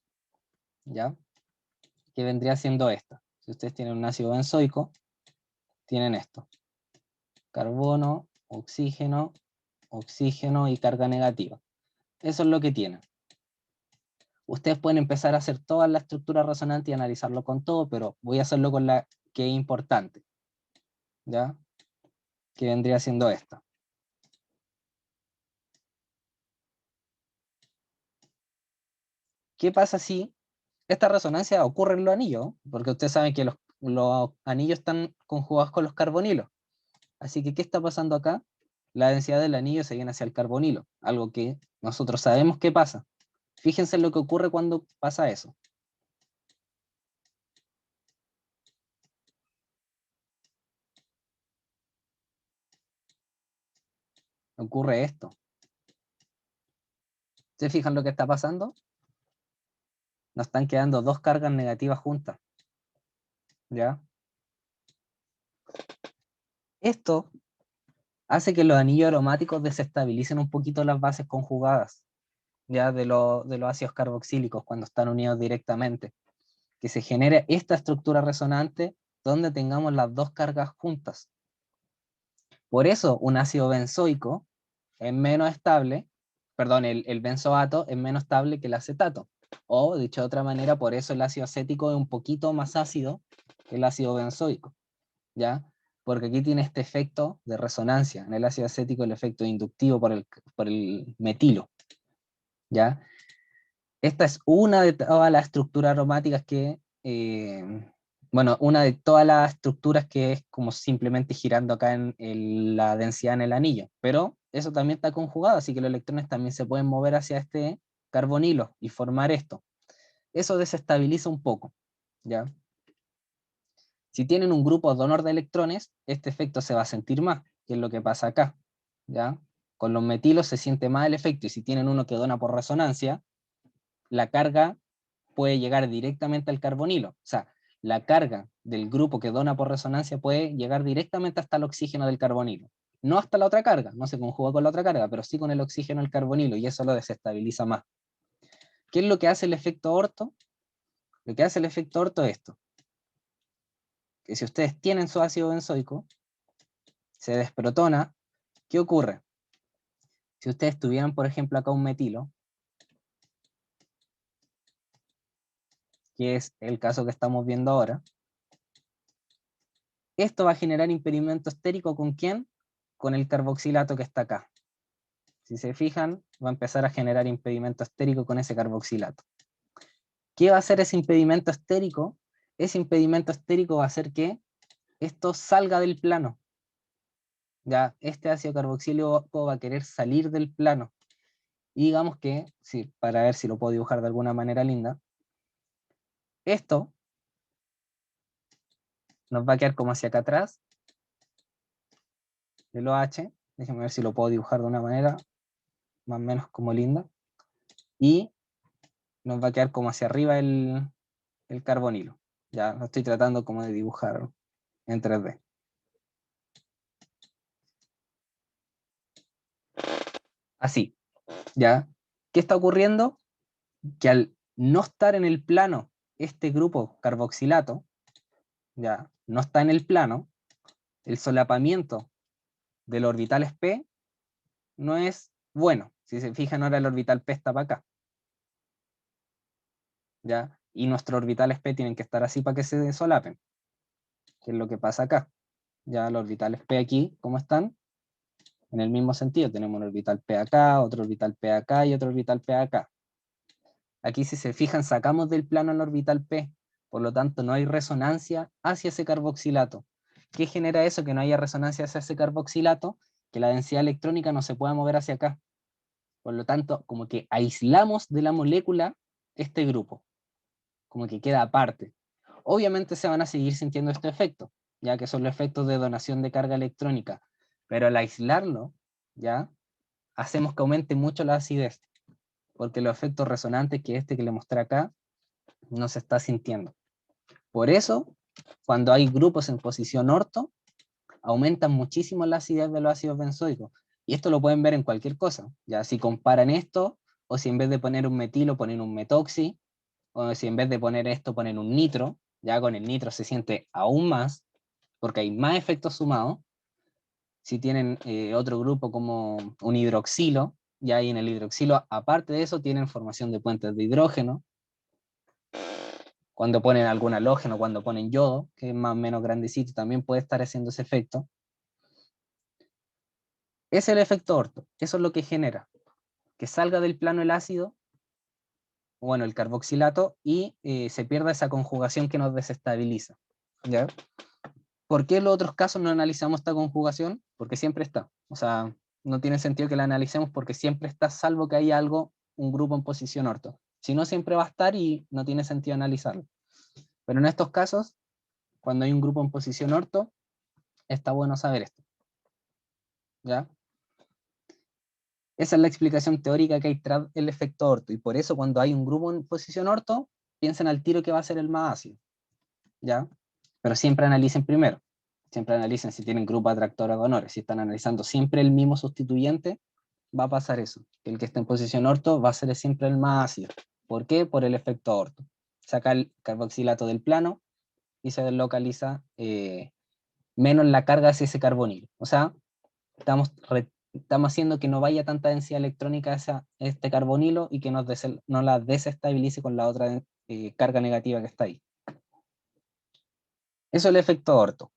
¿ya? Que vendría siendo esta. Si ustedes tienen un ácido benzoico, tienen esto. Carbono, oxígeno, oxígeno y carga negativa. Eso es lo que tienen. Ustedes pueden empezar a hacer toda la estructura resonante y analizarlo con todo, pero voy a hacerlo con la que es importante, ¿ya? Que vendría siendo esta. ¿Qué pasa si esta resonancia ocurre en los anillos? Porque ustedes saben que los anillos están conjugados con los carbonilos. Así que, ¿qué está pasando acá? La densidad del anillo se viene hacia el carbonilo, algo que nosotros sabemos que pasa. Fíjense en lo que ocurre cuando pasa eso. Ocurre esto. ¿Se fijan lo que está pasando? Nos están quedando dos cargas negativas juntas. ¿Ya? Esto hace que los anillos aromáticos desestabilicen un poquito las bases conjugadas, ya de los ácidos carboxílicos cuando están unidos directamente. Que se genere esta estructura resonante donde tengamos las dos cargas juntas. Por eso un ácido benzoico es menos estable, perdón, el benzoato es menos estable que el acetato. O, dicho de otra manera, por eso el ácido acético es un poquito más ácido que el ácido benzoico, ¿ya? Porque aquí tiene este efecto de resonancia. En el ácido acético el efecto inductivo por el metilo, ¿ya? Esta es una de todas las estructuras aromáticas que, bueno, una de todas las estructuras que es como simplemente girando acá en la densidad en el anillo, pero eso también está conjugado, así que los electrones también se pueden mover hacia este carbonilo y formar esto. Eso desestabiliza un poco, ¿ya? Si tienen un grupo donor de electrones, este efecto se va a sentir más, que es lo que pasa acá, ¿ya? Con los metilos se siente más el efecto, y si tienen uno que dona por resonancia, la carga puede llegar directamente al carbonilo. O sea, la carga del grupo que dona por resonancia puede llegar directamente hasta el oxígeno del carbonilo. No hasta la otra carga, no se conjuga con la otra carga, pero sí con el oxígeno del carbonilo, y eso lo desestabiliza más. ¿Qué es lo que hace el efecto orto? Lo que hace el efecto orto es esto. Que si ustedes tienen su ácido benzoico, se desprotona, ¿qué ocurre? Si ustedes tuvieran, por ejemplo, acá un metilo, que es el caso que estamos viendo ahora, esto va a generar impedimento estérico ¿con quién? Con el carboxilato que está acá. Si se fijan, va a empezar a generar impedimento estérico con ese carboxilato. ¿Qué va a hacer ese impedimento estérico? Ese impedimento estérico va a hacer que esto salga del plano. Ya, este ácido carboxílico va a querer salir del plano. Y digamos que, sí, para ver si lo puedo dibujar de alguna manera linda, esto nos va a quedar como hacia acá atrás del OH. Déjenme ver si lo puedo dibujar de una manera más o menos como linda. Y nos va a quedar como hacia arriba el carbonilo. Ya lo estoy tratando como de dibujar en 3D. Así, ¿ya? ¿Qué está ocurriendo? Que al no estar en el plano este grupo carboxilato, ya, no está en el plano, el solapamiento del orbital p no es bueno. Si se fijan ahora el orbital p está para acá, ¿ya? Y nuestros orbitales p tienen que estar así para que se solapen, que es lo que pasa acá. Ya los orbitales p aquí, ¿cómo están? En el mismo sentido, tenemos un orbital p acá, otro orbital p acá y otro orbital p acá. Aquí si se fijan sacamos del plano el orbital p, por lo tanto no hay resonancia hacia ese carboxilato. ¿Qué genera eso? Que no haya resonancia hacia ese carboxilato, que la densidad electrónica no se pueda mover hacia acá. Por lo tanto, como que aislamos de la molécula este grupo, como que queda aparte. Obviamente se van a seguir sintiendo estos efectos, ya que son los efectos de donación de carga electrónica, pero al aislarlo, ya, hacemos que aumente mucho la acidez, porque los efectos resonantes, que que le mostré acá, no se está sintiendo. Por eso, cuando hay grupos en posición orto, aumentan muchísimo la acidez de los ácidos benzoicos. Y esto lo pueden ver en cualquier cosa. Ya si comparan esto, o si en vez de poner un metilo ponen un metoxi, o si en vez de poner esto ponen un nitro, ya con el nitro se siente aún más, porque hay más efectos sumados. Si tienen otro grupo como un hidroxilo, ya ahí en el hidroxilo, aparte de eso, tienen formación de puentes de hidrógeno. Cuando ponen algún halógeno, cuando ponen yodo, que es más o menos grandecito, también puede estar haciendo ese efecto. Es el efecto orto, eso es lo que genera, que salga del plano el ácido, bueno, el carboxilato, y se pierda esa conjugación que nos desestabiliza. ¿Ya? ¿Por qué en los otros casos no analizamos esta conjugación? Porque siempre está. O sea, no tiene sentido que la analicemos porque siempre está, salvo que haya algo, un grupo en posición orto. Si no, siempre va a estar y no tiene sentido analizarlo. Pero en estos casos, cuando hay un grupo en posición orto, está bueno saber esto. ¿Ya? Esa es la explicación teórica que hay tras el efecto orto. Y por eso cuando hay un grupo en posición orto, piensen al tiro que va a ser el más ácido. ¿Ya? Pero siempre analicen primero. Siempre analicen si tienen grupo atractor o donores. Si están analizando siempre el mismo sustituyente, va a pasar eso. El que esté en posición orto va a ser siempre el más ácido. ¿Por qué? Por el efecto orto. Saca el carboxilato del plano y se deslocaliza menos la carga hacia ese carbonilo. O sea, estamos haciendo que no vaya tanta densidad electrónica hacia este carbonilo y que no la desestabilice con la otra carga negativa que está ahí. Eso es el efecto orto.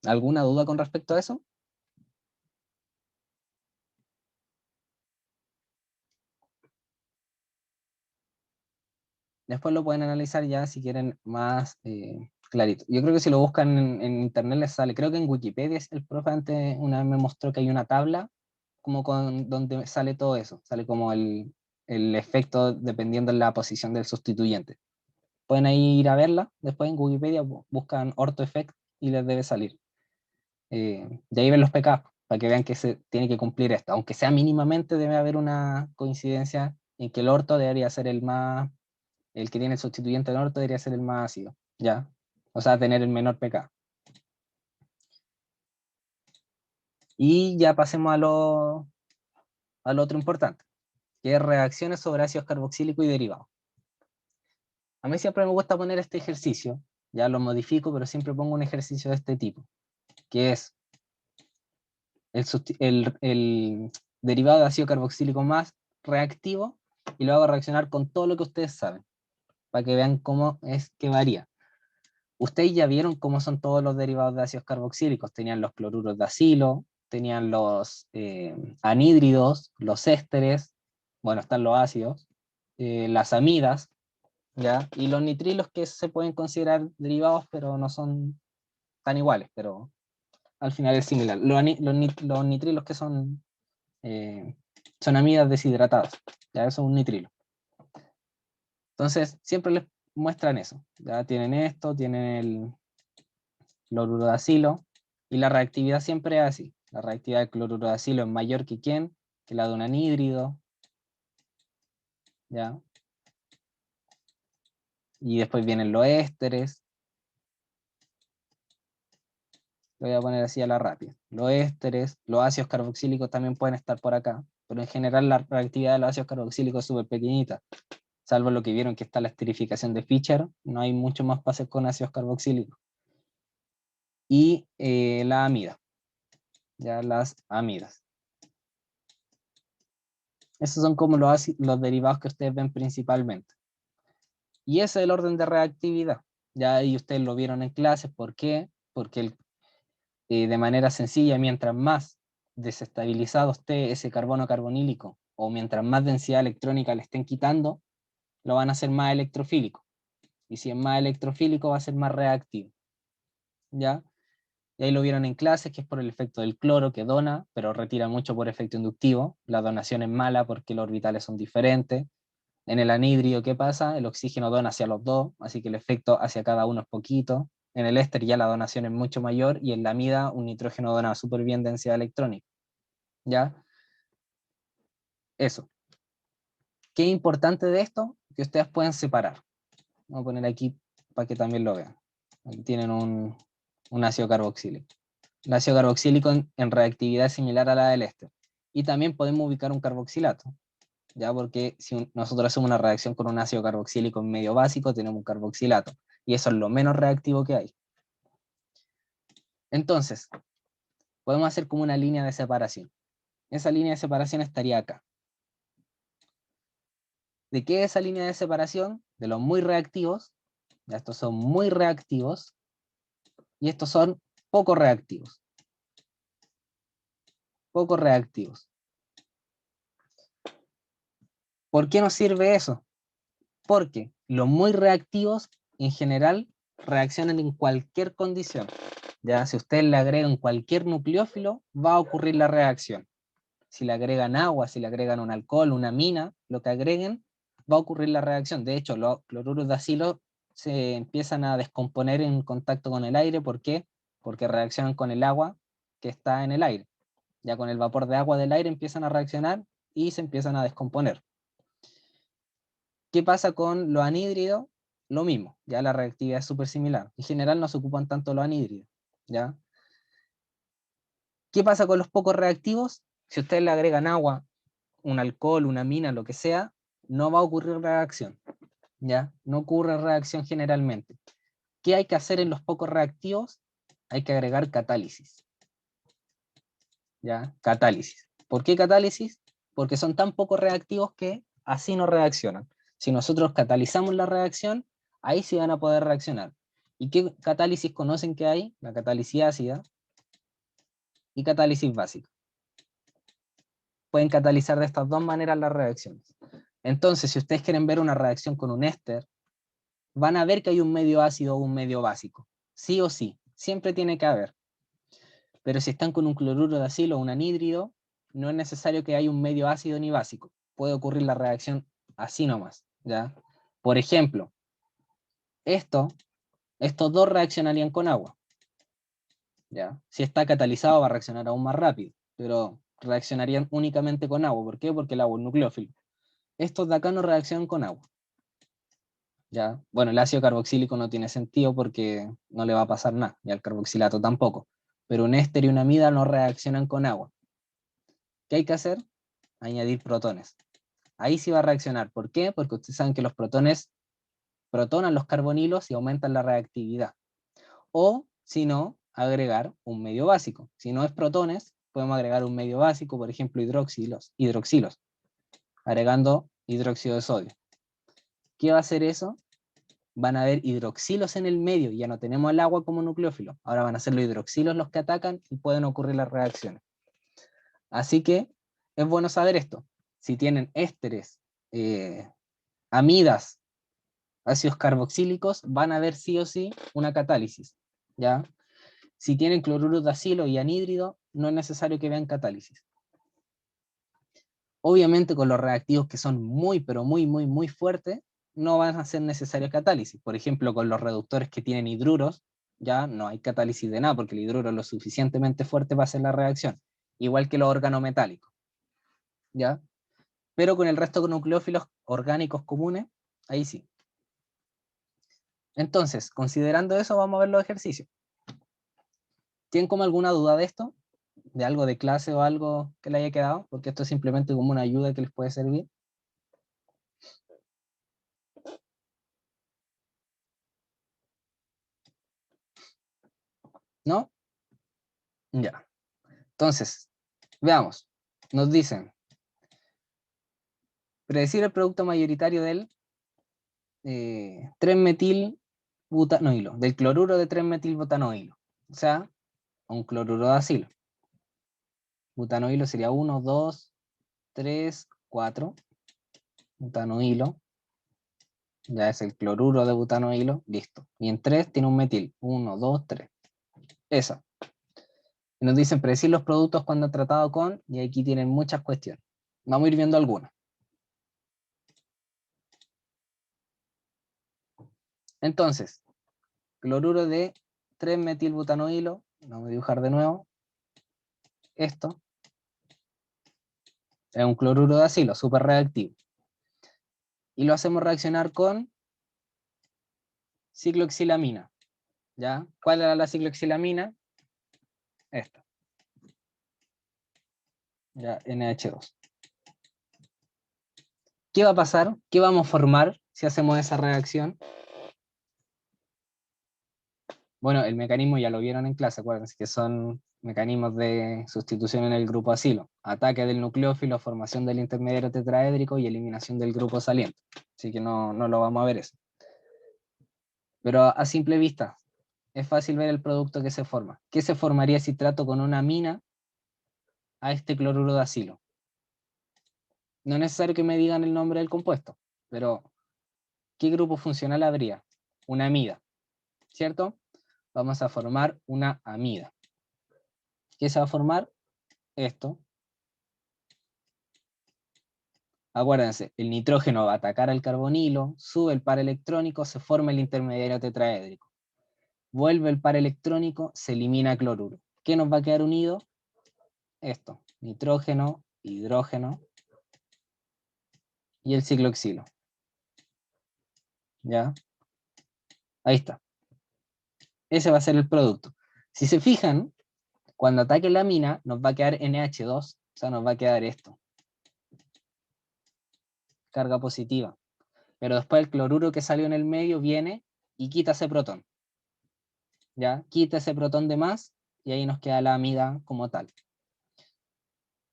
¿Alguna duda con respecto a eso? Después lo pueden analizar ya si quieren más clarito. Yo creo que si lo buscan en internet les sale. Creo que en Wikipedia el profe antes una vez me mostró que hay una tabla como donde sale todo eso. Sale como el efecto dependiendo de la posición del sustituyente. Pueden ahí ir a verla. Después en Wikipedia buscan orto effect y les debe salir. De ahí ven los pKs para que vean que se tiene que cumplir esto. Aunque sea mínimamente, debe haber una coincidencia en que el orto debería ser el que tiene el sustituyente del orto debería ser el más ácido, ¿ya? O sea, tener el menor pK. Y ya pasemos a lo otro importante, que es reacciones sobre ácidos carboxílicos y derivados. A mí siempre me gusta poner este ejercicio, ya lo modifico, pero siempre pongo un ejercicio de este tipo, que es el derivado de ácido carboxílico más reactivo y lo hago reaccionar con todo lo que ustedes saben, para que vean cómo es que varía. Ustedes ya vieron cómo son todos los derivados de ácidos carboxílicos. Tenían los cloruros de acilo, tenían los anhídridos, los ésteres, bueno, están los ácidos, las amidas, ¿ya? Y los nitrilos que se pueden considerar derivados, pero no son tan iguales, pero al final es similar. Los nitrilos que son amidas deshidratadas, ya eso es un nitrilo. Entonces, siempre les muestran eso. Ya tienen esto, tienen el cloruro de acilo, y la reactividad siempre es así. La reactividad del cloruro de acilo es mayor que ¿quién? Que la de un anhídrido. ¿Ya? Y después vienen los ésteres. Lo voy a poner así a la rápida. Los ésteres, los ácidos carboxílicos también pueden estar por acá, pero en general la reactividad de los ácidos carboxílicos es súper pequeñita. Salvo lo que vieron que está la esterificación de Fischer, no hay mucho más para hacer con ácidos carboxílicos. Y la amida. Ya las amidas. Esos son como los derivados que ustedes ven principalmente. Y ese es el orden de reactividad. Ya ahí ustedes lo vieron en clases. ¿Por qué? Porque de manera sencilla, mientras más desestabilizado esté ese carbono carbonílico, o mientras más densidad electrónica le estén quitando, lo van a hacer más electrofílico. Y si es más electrofílico, va a ser más reactivo. ¿Ya? Y ahí lo vieron en clases, que es por el efecto del cloro, que dona, pero retira mucho por efecto inductivo. La donación es mala porque los orbitales son diferentes. En el anhídrido, ¿qué pasa? El oxígeno dona hacia los dos, así que el efecto hacia cada uno es poquito. En el éster ya la donación es mucho mayor, y en la amida un nitrógeno dona súper bien densidad electrónica. ¿Ya? Eso. ¿Qué es importante de esto? Que ustedes pueden separar. Vamos a poner aquí para que también lo vean. Aquí tienen un ácido carboxílico. El ácido carboxílico en reactividad es similar a la del éster. Y también podemos ubicar un carboxilato, ¿ya? Porque si nosotros hacemos una reacción con un ácido carboxílico en medio básico, tenemos un carboxilato. Y eso es lo menos reactivo que hay. Entonces, podemos hacer como una línea de separación. Esa línea de separación estaría acá. ¿De qué es esa línea de separación? De los muy reactivos. Ya, estos son muy reactivos. Y estos son poco reactivos. Poco reactivos. ¿Por qué nos sirve eso? Porque los muy reactivos en general reaccionan en cualquier condición. Ya, si ustedes le agregan cualquier nucleófilo, va a ocurrir la reacción. Si le agregan agua, si le agregan un alcohol, una amina, lo que agreguen, va a ocurrir la reacción. De hecho, los cloruros de acilo se empiezan a descomponer en contacto con el aire. ¿Por qué? Porque reaccionan con el agua que está en el aire. Ya con el vapor de agua del aire empiezan a reaccionar y se empiezan a descomponer. ¿Qué pasa con los anhídridos? Lo mismo, ya la reactividad es súper similar. En general no se ocupan tanto los anhídridos, ¿ya? ¿Qué pasa con los pocos reactivos? Si ustedes le agregan agua, un alcohol, una amina, lo que sea, no va a ocurrir reacción, ¿ya? No ocurre reacción generalmente. ¿Qué hay que hacer en los pocos reactivos? Hay que agregar catálisis, ¿ya? Catálisis. ¿Por qué catálisis? Porque son tan poco reactivos que así no reaccionan. Si nosotros catalizamos la reacción, ahí sí van a poder reaccionar. ¿Y qué catálisis conocen que hay? La catálisis ácida y catálisis básica. Pueden catalizar de estas dos maneras las reacciones. Entonces, si ustedes quieren ver una reacción con un éster, van a ver que hay un medio ácido o un medio básico. Sí o sí, siempre tiene que haber. Pero si están con un cloruro de acilo o un anhídrido, no es necesario que haya un medio ácido ni básico. Puede ocurrir la reacción así nomás, ¿ya? Por ejemplo, estos dos reaccionarían con agua, ¿ya? Si está catalizado va a reaccionar aún más rápido, pero reaccionarían únicamente con agua. ¿Por qué? Porque el agua es nucleófilo. Estos de acá no reaccionan con agua, ¿ya? Bueno, el ácido carboxílico no tiene sentido porque no le va a pasar nada, y al carboxilato tampoco. Pero un éster y una amida no reaccionan con agua. ¿Qué hay que hacer? Añadir protones. Ahí sí va a reaccionar. ¿Por qué? Porque ustedes saben que los protones protonan los carbonilos y aumentan la reactividad. O, si no, agregar un medio básico. Si no es protones, podemos agregar un medio básico, por ejemplo, hidroxilos, agregando hidróxido de sodio. ¿Qué va a hacer eso? Van a haber hidroxilos en el medio, y ya no tenemos el agua como nucleófilo. Ahora van a ser los hidroxilos los que atacan y pueden ocurrir las reacciones. Así que es bueno saber esto. Si tienen ésteres, amidas, ácidos carboxílicos, van a haber sí o sí una catálisis, ¿ya? Si tienen cloruro de acilo y anhídrido, no es necesario que vean catálisis. Obviamente con los reactivos que son muy, pero muy fuertes, no van a ser necesarios catálisis. Por ejemplo, con los reductores que tienen hidruros, ya no hay catálisis de nada, porque el hidruro es lo suficientemente fuerte para hacer la reacción. Igual que los organometálicos, ¿ya? Pero con el resto de nucleófilos orgánicos comunes, ahí sí. Entonces, considerando eso, vamos a ver los ejercicios. ¿Tienen como alguna duda de esto? ¿De algo de clase o algo que le haya quedado? Porque esto es simplemente como una ayuda que les puede servir. ¿No? Ya. Entonces, veamos. Nos dicen, predecir el producto mayoritario del 3-metilbutanoilo, del cloruro de 3-metilbutanoilo. O sea, un cloruro de acilo. Butanoilo sería 1, 2, 3, 4. Butanoilo. Ya es el cloruro de butanoilo. Listo. Y en 3 tiene un metil. 1, 2, 3. Esa. Y nos dicen predecir los productos cuando han tratado con, y aquí tienen muchas cuestiones. Vamos a ir viendo algunas. Entonces, cloruro de 3-metilbutanoilo, vamos a dibujar de nuevo, esto es un cloruro de acilo, súper reactivo. Y lo hacemos reaccionar con cicloxilamina. ¿Ya? ¿Cuál era la cicloxilamina? Esta. Ya, NH2. ¿Qué va a pasar? ¿Qué vamos a formar si hacemos esa reacción? Bueno, el mecanismo ya lo vieron en clase, acuérdense que son mecanismos de sustitución en el grupo acilo. Ataque del nucleófilo, formación del intermediario tetraédrico y eliminación del grupo saliente. Así que no lo vamos a ver eso. Pero a simple vista, es fácil ver el producto que se forma. ¿Qué se formaría si trato con una amina a este cloruro de acilo? No es necesario que me digan el nombre del compuesto, pero ¿qué grupo funcional habría? Una amida, ¿cierto? Vamos a formar una amida. ¿Qué se va a formar? Esto. Acuérdense, el nitrógeno va a atacar al carbonilo, sube el par electrónico, se forma el intermediario tetraédrico. Vuelve el par electrónico, se elimina cloruro. ¿Qué nos va a quedar unido? Esto, nitrógeno, hidrógeno y el cicloxilo. ¿Ya? Ahí está. Ese va a ser el producto. Si se fijan, cuando ataque la amina, nos va a quedar NH2, o sea, nos va a quedar esto. Carga positiva. Pero después el cloruro que salió en el medio viene y quita ese protón. ¿Ya? Quita ese protón de más y ahí nos queda la amida como tal.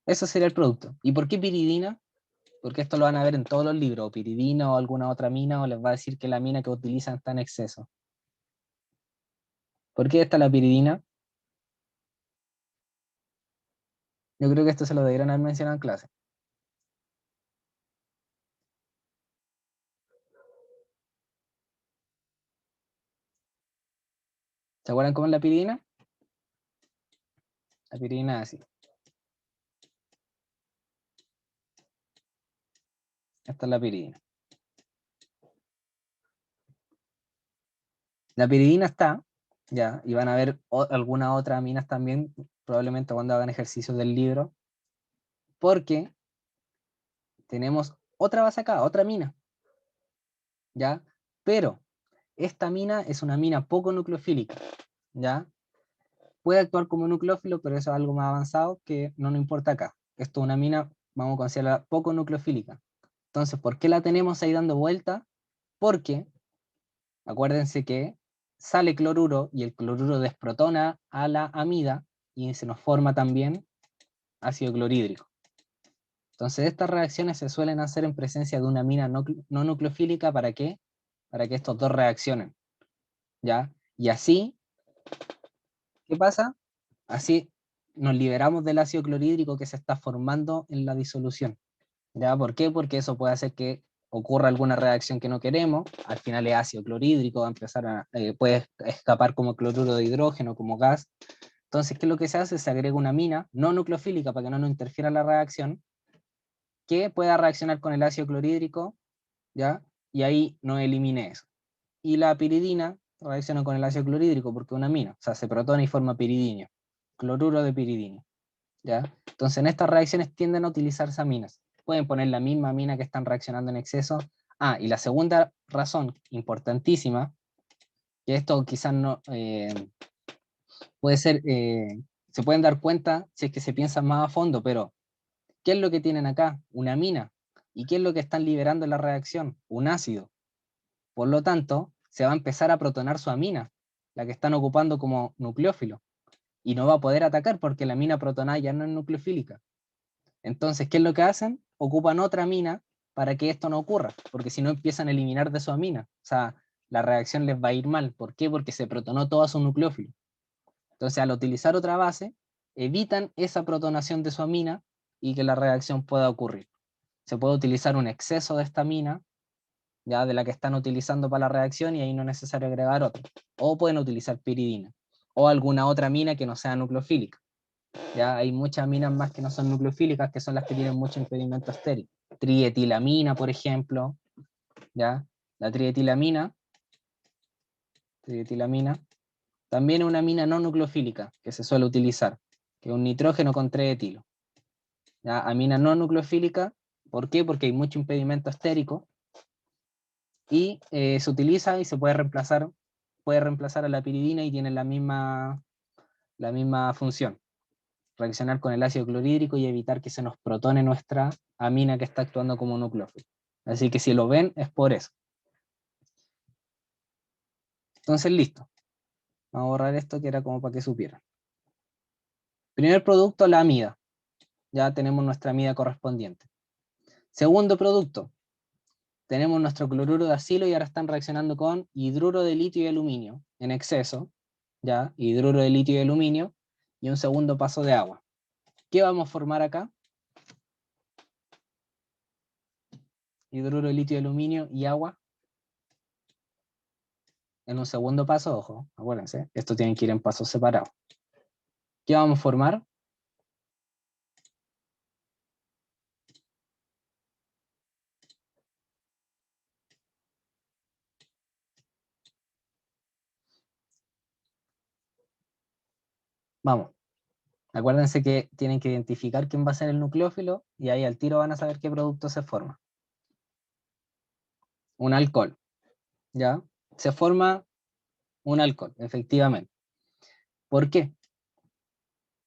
Eso sería el producto. ¿Y por qué piridina? Porque esto lo van a ver en todos los libros, o piridina o alguna otra mina, o les va a decir que la mina que utilizan está en exceso. ¿Por qué está la piridina? Yo creo que esto se lo debieron haber mencionado en clase. ¿Se acuerdan cómo es la piridina? La piridina es así. Esta es la piridina. La piridina está, ya, y van a ver algunas otras aminas también, probablemente cuando hagan ejercicios del libro, porque tenemos otra base acá, otra mina, ¿ya? Pero esta mina es una mina poco nucleofílica, ¿ya? Puede actuar como nucleófilo, pero eso es algo más avanzado que no nos importa acá. Esto es una mina, vamos a considerarla poco nucleofílica. Entonces, ¿por qué la tenemos ahí dando vuelta? Porque, acuérdense que sale cloruro y el cloruro desprotona a la amida y se nos forma también ácido clorhídrico. Entonces, estas reacciones se suelen hacer en presencia de una amina no nucleofílica. ¿Para qué? Para que estos dos reaccionen, ¿ya? Y así, ¿qué pasa? Así nos liberamos del ácido clorhídrico que se está formando en la disolución. ¿Ya? ¿Por qué? Porque eso puede hacer que ocurra alguna reacción que no queremos. Al final es ácido clorhídrico, va a empezar a, puede escapar como cloruro de hidrógeno, como gas. Entonces, ¿qué es lo que se hace? Se agrega una amina no nucleofílica para que no nos interfiera la reacción, que pueda reaccionar con el ácido clorhídrico, ¿ya? Y ahí no elimine eso. Y la piridina reacciona con el ácido clorhídrico porque es una amina, o sea, se protona y forma piridinio, cloruro de piridinio, ¿ya? Entonces, en estas reacciones tienden a utilizarse aminas. Pueden poner la misma amina que están reaccionando en exceso. Ah, y la segunda razón importantísima, que esto quizás no puede ser, se pueden dar cuenta si es que se piensa más a fondo, pero ¿qué es lo que tienen acá? Una amina. ¿Y qué es lo que están liberando en la reacción? Un ácido. Por lo tanto, se va a empezar a protonar su amina, la que están ocupando como nucleófilo, y no va a poder atacar porque la amina protonada ya no es nucleofílica. Entonces, ¿qué es lo que hacen? Ocupan otra amina para que esto no ocurra, porque si no empiezan a eliminar de su amina. O sea, la reacción les va a ir mal. ¿Por qué? Porque se protonó todo su nucleófilo. Entonces, al utilizar otra base, evitan esa protonación de su amina y que la reacción pueda ocurrir. Se puede utilizar un exceso de esta amina, ya de la que están utilizando para la reacción, y ahí no es necesario agregar otra. O pueden utilizar piridina, o alguna otra amina que no sea nucleofílica. Ya hay muchas aminas más que no son nucleofílicas, que son las que tienen mucho impedimento estéril. Trietilamina, por ejemplo, ¿ya? La trietilamina trietilamina. También es una amina no nucleofílica que se suele utilizar, que es un nitrógeno con 3 etilo. ¿Ya? Amina no nucleofílica, ¿por qué? Porque hay mucho impedimento estérico y se utiliza y se puede reemplazar a la piridina y tiene la misma función, reaccionar con el ácido clorhídrico y evitar que se nos protone nuestra amina que está actuando como nucleófilo. Así que si lo ven es por eso. Entonces listo. Vamos a borrar esto que era como para que supieran. Primer producto, la amida. Ya tenemos nuestra amida correspondiente. Segundo producto, tenemos nuestro cloruro de acilo y ahora están reaccionando con hidruro de litio y aluminio en exceso. Ya, hidruro de litio y aluminio y un segundo paso de agua. ¿Qué vamos a formar acá? Hidruro de litio y aluminio y agua. En un segundo paso, ojo, acuérdense, esto tienen que ir en pasos separados. ¿Qué vamos a formar? Vamos. Acuérdense que tienen que identificar quién va a ser el nucleófilo y ahí al tiro van a saber qué producto se forma. Un alcohol. ¿Ya? Se forma un alcohol, efectivamente. ¿Por qué?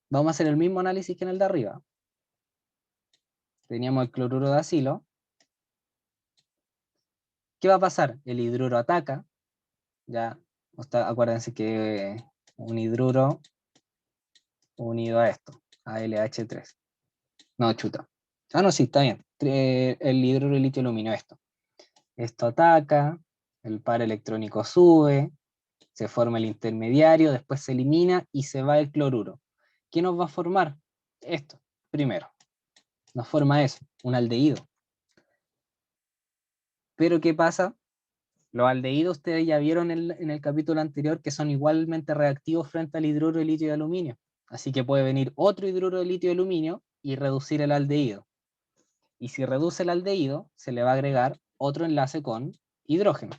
Vamos a hacer el mismo análisis que en el de arriba. Teníamos el cloruro de acilo. ¿Qué va a pasar? El hidruro ataca. Ya, acuérdense que un hidruro unido a esto, a LH3. No, chuta. Ah, no, sí, está bien. El hidruro de litio aluminio, esto. Esto ataca, el par electrónico sube, se forma el intermediario, después se elimina y se va el cloruro. ¿Qué nos va a formar? Esto, primero. Nos forma eso, un aldehído. Pero ¿qué pasa? Los aldehídos ustedes ya vieron en el capítulo anterior que son igualmente reactivos frente al hidruro de litio y aluminio. Así que puede venir otro hidruro de litio y aluminio y reducir el aldehído. Y si reduce el aldehído, se le va a agregar otro enlace con hidrógeno.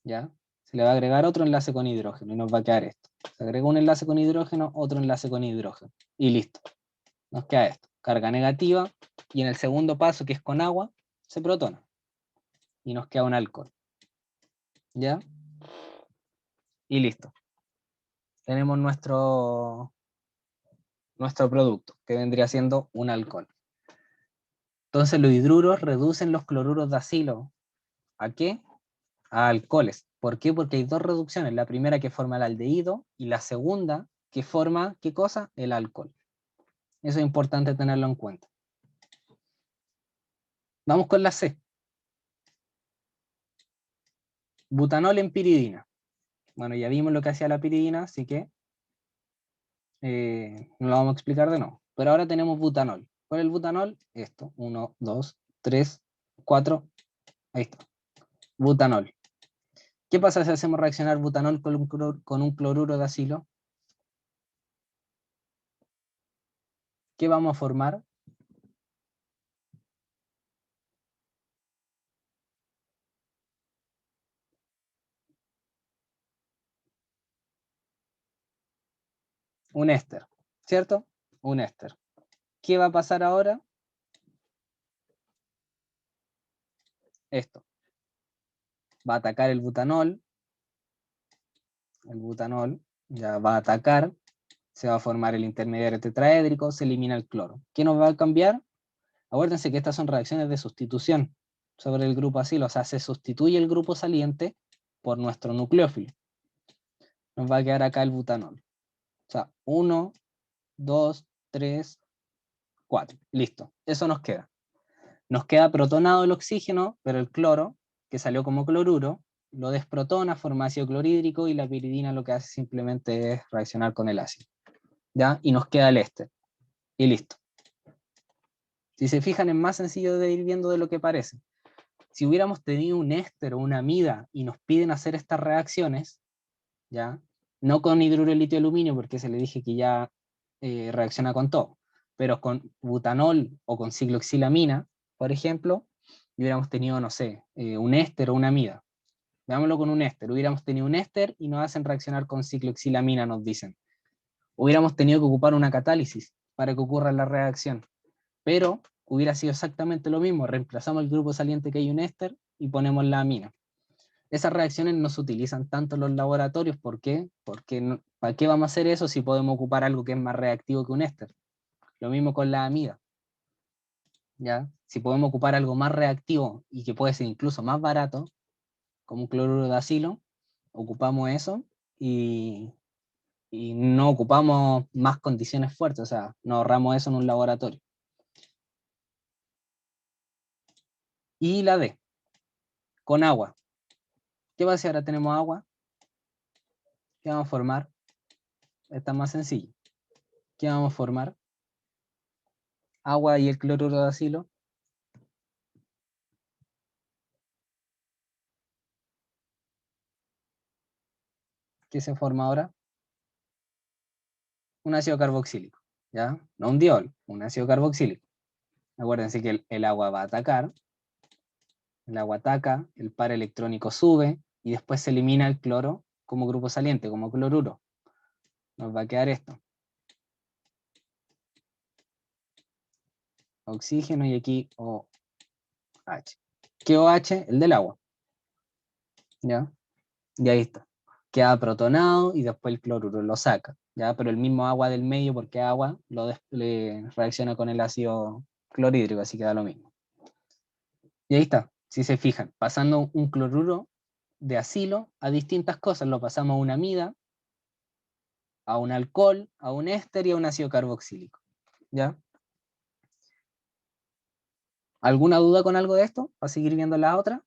¿Ya? Se le va a agregar otro enlace con hidrógeno y nos va a quedar esto. Se agrega un enlace con hidrógeno, otro enlace con hidrógeno. Y listo. Nos queda esto. Carga negativa. Y en el segundo paso, que es con agua, se protona. Y nos queda un alcohol. ¿Ya? Y listo. Tenemos nuestro producto, que vendría siendo un alcohol. Entonces los hidruros reducen los cloruros de acilo. ¿A qué? A alcoholes. ¿Por qué? Porque hay dos reducciones. La primera que forma el aldehído y la segunda que forma, ¿qué cosa? El alcohol. Eso es importante tenerlo en cuenta. Vamos con la C. Butanol en piridina. Bueno, ya vimos lo que hacía la piridina, así que no lo vamos a explicar de nuevo. Pero ahora tenemos butanol. ¿Cuál es el butanol? Esto. 1, 2, 3, 4. Ahí está. Butanol. ¿Qué pasa si hacemos reaccionar butanol con un cloruro de acilo? ¿Qué vamos a formar? Un éster, ¿cierto? Un éster. ¿Qué va a pasar ahora? Esto. Va a atacar el butanol. El butanol ya va a atacar. Se va a formar el intermediario tetraédrico. Se elimina el cloro. ¿Qué nos va a cambiar? Acuérdense que estas son reacciones de sustitución sobre el grupo acilo. O sea, se sustituye el grupo saliente por nuestro nucleófilo. Nos va a quedar acá el butanol. O sea, 1, 2, 3, 4. Listo. Eso nos queda. Nos queda protonado el oxígeno, pero el cloro, que salió como cloruro, lo desprotona, forma ácido clorhídrico y la piridina lo que hace simplemente es reaccionar con el ácido. ¿Ya? Y nos queda el éster. Y listo. Si se fijan, es más sencillo de ir viendo de lo que parece. Si hubiéramos tenido un éster o una amida y nos piden hacer estas reacciones, ¿ya? No con hidruro de litio aluminio, porque se le dije que ya reacciona con todo, pero con butanol o con cicloxilamina, por ejemplo, y hubiéramos tenido, no sé, un éster o una amida. Veámoslo con un éster. Hubiéramos tenido un éster y nos hacen reaccionar con cicloxilamina, nos dicen. Hubiéramos tenido que ocupar una catálisis para que ocurra la reacción. Pero hubiera sido exactamente lo mismo. Reemplazamos el grupo saliente que hay un éster y ponemos la amina. Esas reacciones no se utilizan tanto en los laboratorios. ¿Por qué? Porque ¿para qué vamos a hacer eso si podemos ocupar algo que es más reactivo que un éster? Lo mismo con la amida. ¿Ya? Si podemos ocupar algo más reactivo y que puede ser incluso más barato, como un cloruro de acilo, ocupamos eso y no ocupamos más condiciones fuertes, o sea, nos ahorramos eso en un laboratorio. Y la D, con agua. ¿Qué pasa si ahora tenemos agua? ¿Qué vamos a formar? Está más sencillo. ¿Qué vamos a formar? Agua y el cloruro de acilo. ¿Qué se forma ahora? Un ácido carboxílico, ¿ya? No un diol, un ácido carboxílico. Acuérdense que el agua va a atacar, el agua ataca, el par electrónico sube y después se elimina el cloro como grupo saliente, como cloruro. Nos va a quedar esto. Oxígeno y aquí OH. ¿Qué OH? El del agua. ¿Ya? Y ahí está. Queda protonado y después el cloruro lo saca. ¿Ya? Pero el mismo agua del medio, porque agua, le reacciona con el ácido clorhídrico, así queda lo mismo. Y ahí está. Si se fijan, pasando un cloruro de acilo a distintas cosas, lo pasamos a una amida, a un alcohol, a un éster y a un ácido carboxílico. ¿Ya? ¿Alguna duda con algo de esto? ¿Para seguir viendo la otra?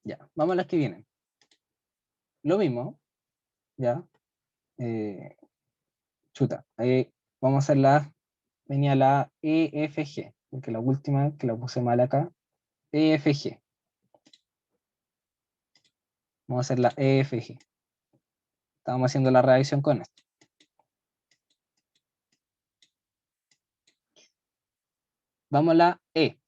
Ya, vamos a las que vienen. Lo mismo, ¿ya? Chuta, vamos a hacer venía la EFG, porque la última que la puse mal acá, EFG. Vamos a hacer la EFG. Estamos haciendo la reacción con esto. Vamos a la E.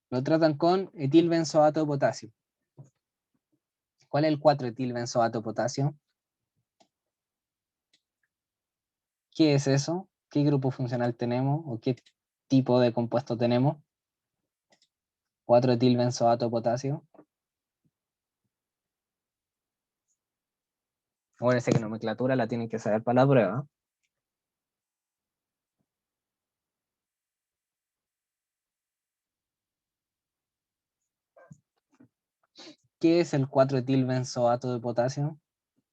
Lo tratan con etilbenzoato de potasio. ¿Cuál es el 4-etilbenzoato de potasio? ¿Qué es eso? ¿Qué grupo funcional tenemos? ¿O qué tipo de compuesto tenemos? 4-etilbenzoato de potasio. Acuérdense que nomenclatura la tienen que saber para la prueba. ¿Qué es el 4-etilbenzoato de potasio?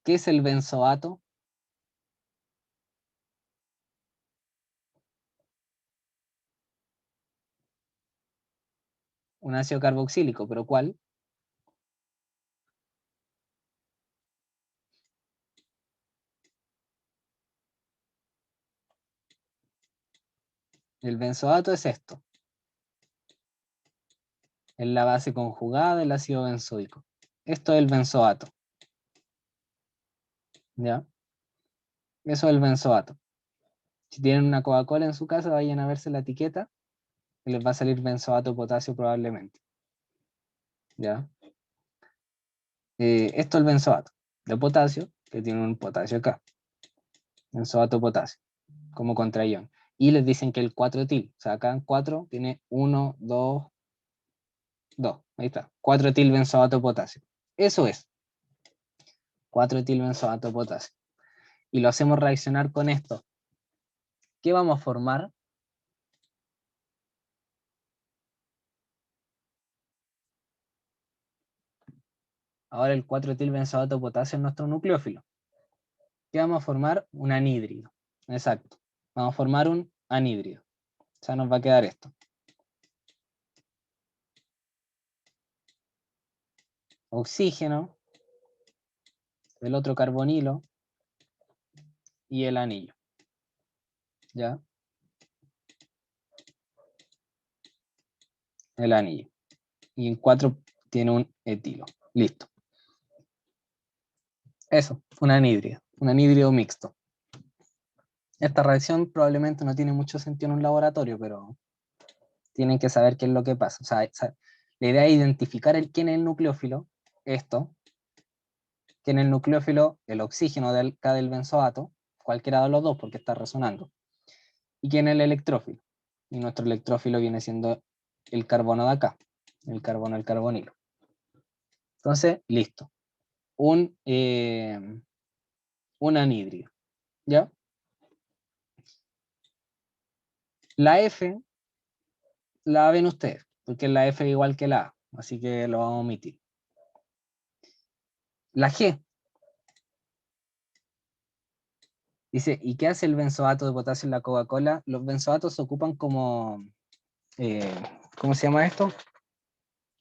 ¿Qué es el benzoato? Un ácido carboxílico, ¿pero cuál? El benzoato es esto. Es la base conjugada del ácido benzoico. Esto es el benzoato. ¿Ya? Eso es el benzoato. Si tienen una Coca-Cola en su casa, vayan a verse la etiqueta y les va a salir benzoato de potasio probablemente. ¿Ya? Esto es el benzoato de potasio, que tiene un potasio acá. Benzoato de potasio, como contraión. Y les dicen que el 4-etil, o sea, acá en 4 tiene 1, 2, 2. Ahí está. 4-etilbenzoato de potasio. Eso es. 4-etilbenzoato de potasio. Y lo hacemos reaccionar con esto. ¿Qué vamos a formar? Ahora el 4-etilbenzoato de potasio es nuestro nucleófilo. ¿Qué vamos a formar? Un anhídrido. Exacto. Vamos a formar un anhídrido. O sea, nos va a quedar esto. Oxígeno, el otro carbonilo y el anillo. ¿Ya? El anillo. Y en 4 tiene un etilo. Listo. Eso, un anhídrido mixto. Esta reacción probablemente no tiene mucho sentido en un laboratorio, pero tienen que saber qué es lo que pasa. O sea, la idea es identificar quién es el nucleófilo, esto, que en el nucleófilo el oxígeno de acá del benzoato, cualquiera de los dos porque está resonando, y quién es el electrófilo. Y nuestro electrófilo viene siendo el carbono de acá, el carbono del carbonilo. Entonces, listo. Un anhídrido, ¿ya? La F la ven ustedes, porque la F es igual que la A, así que lo vamos a omitir. La G. Dice, ¿y qué hace el benzoato de potasio en la Coca-Cola? Los benzoatos se ocupan como, ¿cómo se llama esto?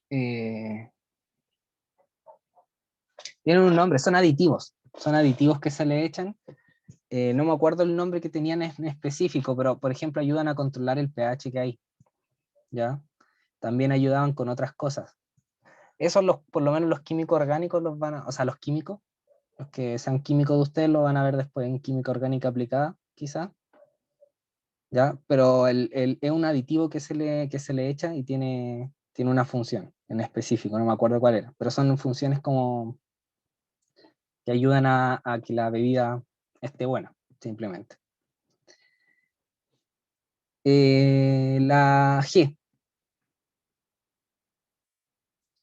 Tienen un nombre, son aditivos que se le echan. No me acuerdo el nombre que tenían en específico, pero por ejemplo ayudan a controlar el pH que hay, ¿ya? También ayudaban con otras cosas. Esos, por lo menos los químicos orgánicos los van a, o sea, los químicos, los que sean químicos de ustedes lo van a ver después en química orgánica aplicada, quizá, ¿ya? Pero es un aditivo que se le echa y tiene una función en específico, no me acuerdo cuál era, pero son funciones como que ayudan a que la bebida esté buena, simplemente. La G.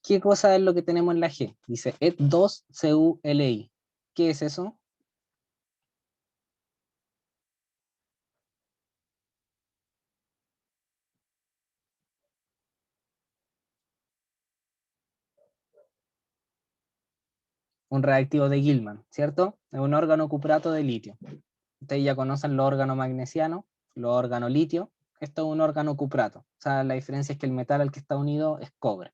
¿Qué cosa es lo que tenemos en la G? Dice Et2CuLi. ¿Qué es eso? Un reactivo de Gilman, ¿cierto? Es un órgano cuprato de litio. Ustedes ya conocen los órganos magnesianos, los órganos litio. Esto es un órgano cuprato. O sea, la diferencia es que el metal al que está unido es cobre.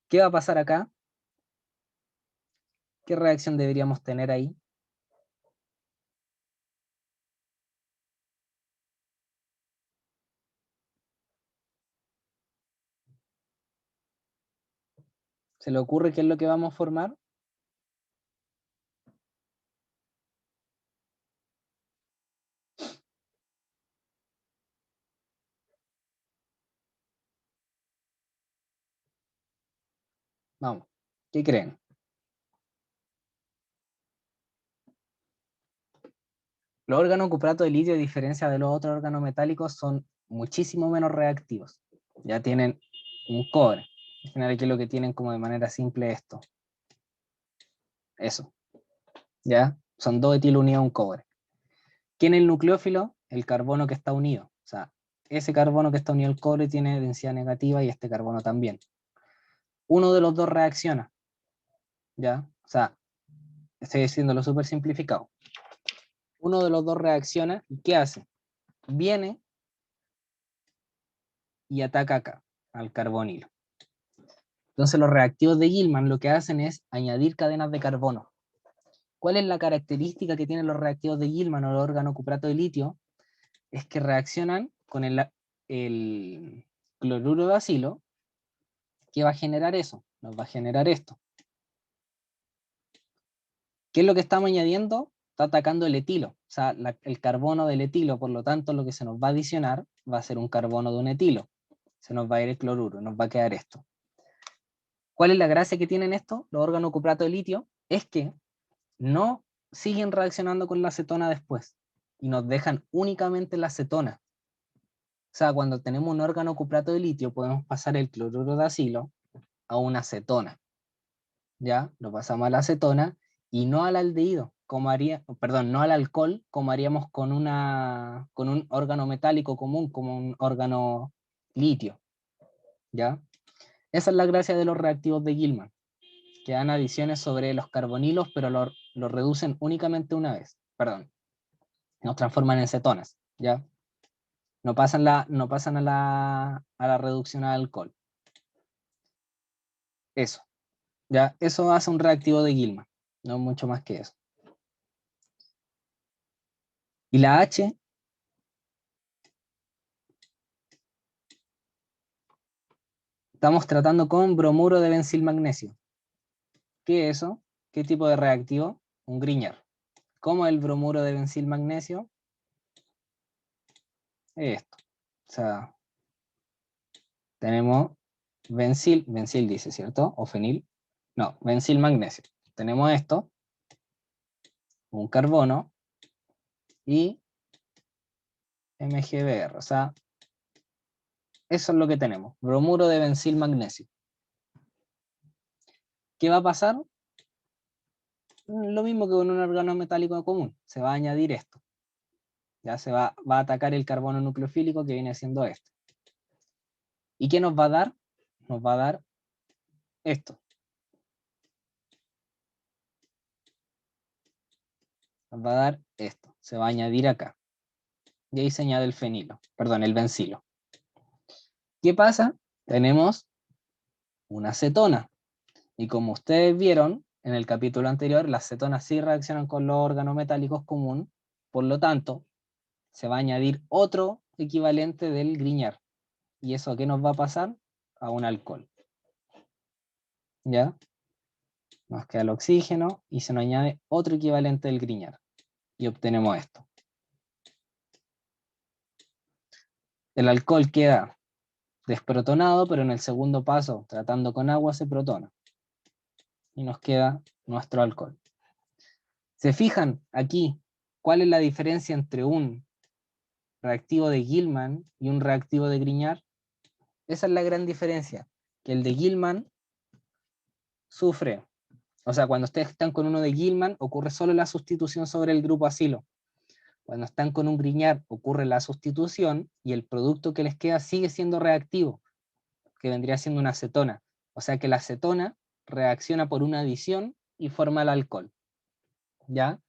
¿Qué va a pasar acá? ¿Qué reacción deberíamos tener ahí? ¿Se le ocurre qué es lo que vamos a formar? Vamos, ¿qué creen? Los órganos cuprato de litio, a diferencia de los otros órganos metálicos, son muchísimo menos reactivos. Ya tienen un cobre. En general aquí lo que tienen como de manera simple esto. Eso. ¿Ya? Son dos etilo unidos a un cobre. ¿Quién es el nucleófilo? El carbono que está unido. O sea, ese carbono que está unido al cobre tiene densidad negativa y este carbono también. Uno de los dos reacciona. ¿Ya? O sea, estoy diciéndolo súper simplificado. Uno de los dos reacciona y ¿qué hace? Viene y ataca acá, al carbonilo. Entonces los reactivos de Gilman lo que hacen es añadir cadenas de carbono. ¿Cuál es la característica que tienen los reactivos de Gilman o el órgano cuprato de litio? Es que reaccionan con el cloruro de acilo, que va a generar eso, nos va a generar esto. ¿Qué es lo que estamos añadiendo? Está atacando el etilo, o sea, el carbono del etilo, por lo tanto lo que se nos va a adicionar va a ser un carbono de un etilo. Se nos va a ir el cloruro, nos va a quedar esto. ¿Cuál es la gracia que tienen estos, los órganos cuprato de litio? Es que no siguen reaccionando con la acetona después y nos dejan únicamente la acetona. O sea, cuando tenemos un órgano cuprato de litio podemos pasar el cloruro de acilo a una acetona. ¿Ya? Lo pasamos a la acetona y no al aldehído, no al alcohol, como haríamos con un órgano metálico común, como un órgano litio. ¿Ya? Esa es la gracia de los reactivos de Gilman, que dan adiciones sobre los carbonilos, pero lo reducen únicamente una vez. Perdón, nos transforman en cetonas, ¿ya? No pasan a la reducción al alcohol. Eso, ¿ya? Eso hace un reactivo de Gilman, no mucho más que eso. Y la H, estamos tratando con bromuro de bencilmagnesio. ¿Qué es eso? ¿Qué tipo de reactivo? Un Grignard. ¿Cómo es el bromuro de bencil magnesio? Esto. O sea, tenemos bencil dice, ¿cierto? O fenil. No, bencil magnesio. Tenemos esto, un carbono y MgBr. O sea, eso es lo que tenemos. Bromuro de bencil magnesio. ¿Qué va a pasar? Lo mismo que con un organometálico común. Se va a añadir esto. Ya se va a atacar el carbono nucleofílico que viene siendo este. ¿Y qué nos va a dar? Nos va a dar esto. Nos va a dar esto. Se va a añadir acá. Y ahí se añade el fenilo. Perdón, el bencilo. ¿Qué pasa? Tenemos una acetona. Y como ustedes vieron en el capítulo anterior, las cetonas sí reaccionan con los organometálicos común. Por lo tanto, se va a añadir otro equivalente del Grignard. ¿Y eso a qué nos va a pasar? A un alcohol. ¿Ya? Nos queda el oxígeno y se nos añade otro equivalente del Grignard. Y obtenemos esto. El alcohol queda desprotonado, pero en el segundo paso, tratando con agua, se protona. Y nos queda nuestro alcohol. ¿Se fijan aquí cuál es la diferencia entre un reactivo de Gilman y un reactivo de Grignard? Esa es la gran diferencia, que el de Gilman sufre, o sea, cuando ustedes están con uno de Gilman ocurre solo la sustitución sobre el grupo acilo. Cuando están con un Grignard ocurre la sustitución y el producto que les queda sigue siendo reactivo, que vendría siendo una acetona. O sea que la acetona reacciona por una adición y forma el alcohol. ¿Ya?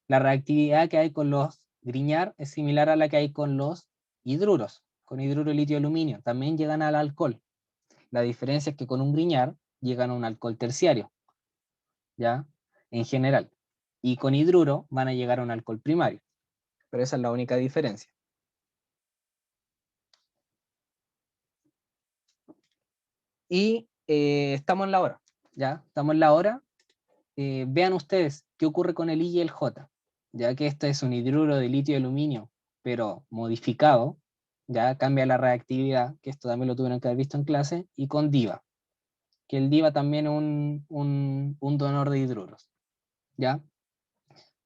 La reactividad que hay con los Grignard es similar a la que hay con los hidruros, con hidruro de litio aluminio. También llegan al alcohol. La diferencia es que con un Grignard llegan a un alcohol terciario, ¿ya? En general. Y con hidruro van a llegar a un alcohol primario. Pero esa es la única diferencia. Y estamos en la hora, ¿ya? Estamos en la hora. Vean ustedes qué ocurre con el I y el J, ya que este es un hidruro de litio y aluminio, pero modificado, ya cambia la reactividad, que esto también lo tuvieron que haber visto en clase, y con DIVA, que el DIVA también es un donor de hidruros, ¿ya?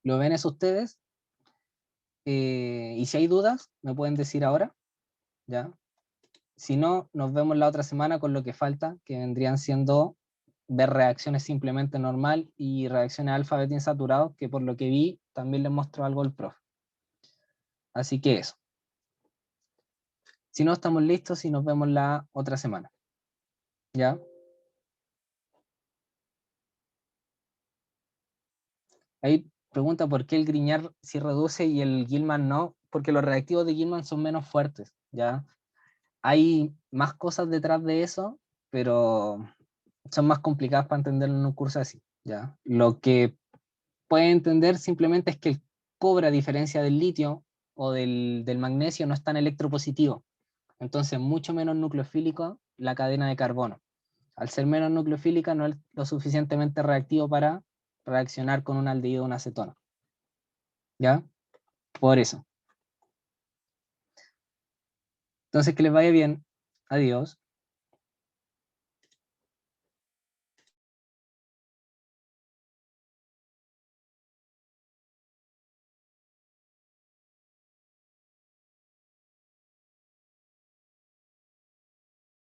¿Lo ven eso ustedes? Y si hay dudas, me pueden decir ahora, ¿ya? Si no, nos vemos la otra semana con lo que falta, que vendrían siendo ver reacciones simplemente normal y reacciones alfa beta insaturados, que por lo que vi también les mostró algo el profe. Así que eso. Si no, estamos listos y nos vemos la otra semana. ¿Ya? Ahí pregunta por qué el Grignard sí reduce y el Gilman no, porque los reactivos de Gilman son menos fuertes, ¿ya? Hay más cosas detrás de eso, pero son más complicadas para entenderlo en un curso así, ¿ya? Lo que puede entender simplemente es que el cobre, a diferencia del litio o del magnesio, no es tan electropositivo. Entonces, mucho menos nucleofílico la cadena de carbono. Al ser menos nucleofílica, no es lo suficientemente reactivo para reaccionar con un aldehído o una acetona. ¿Ya? Por eso. Entonces, que les vaya bien. Adiós.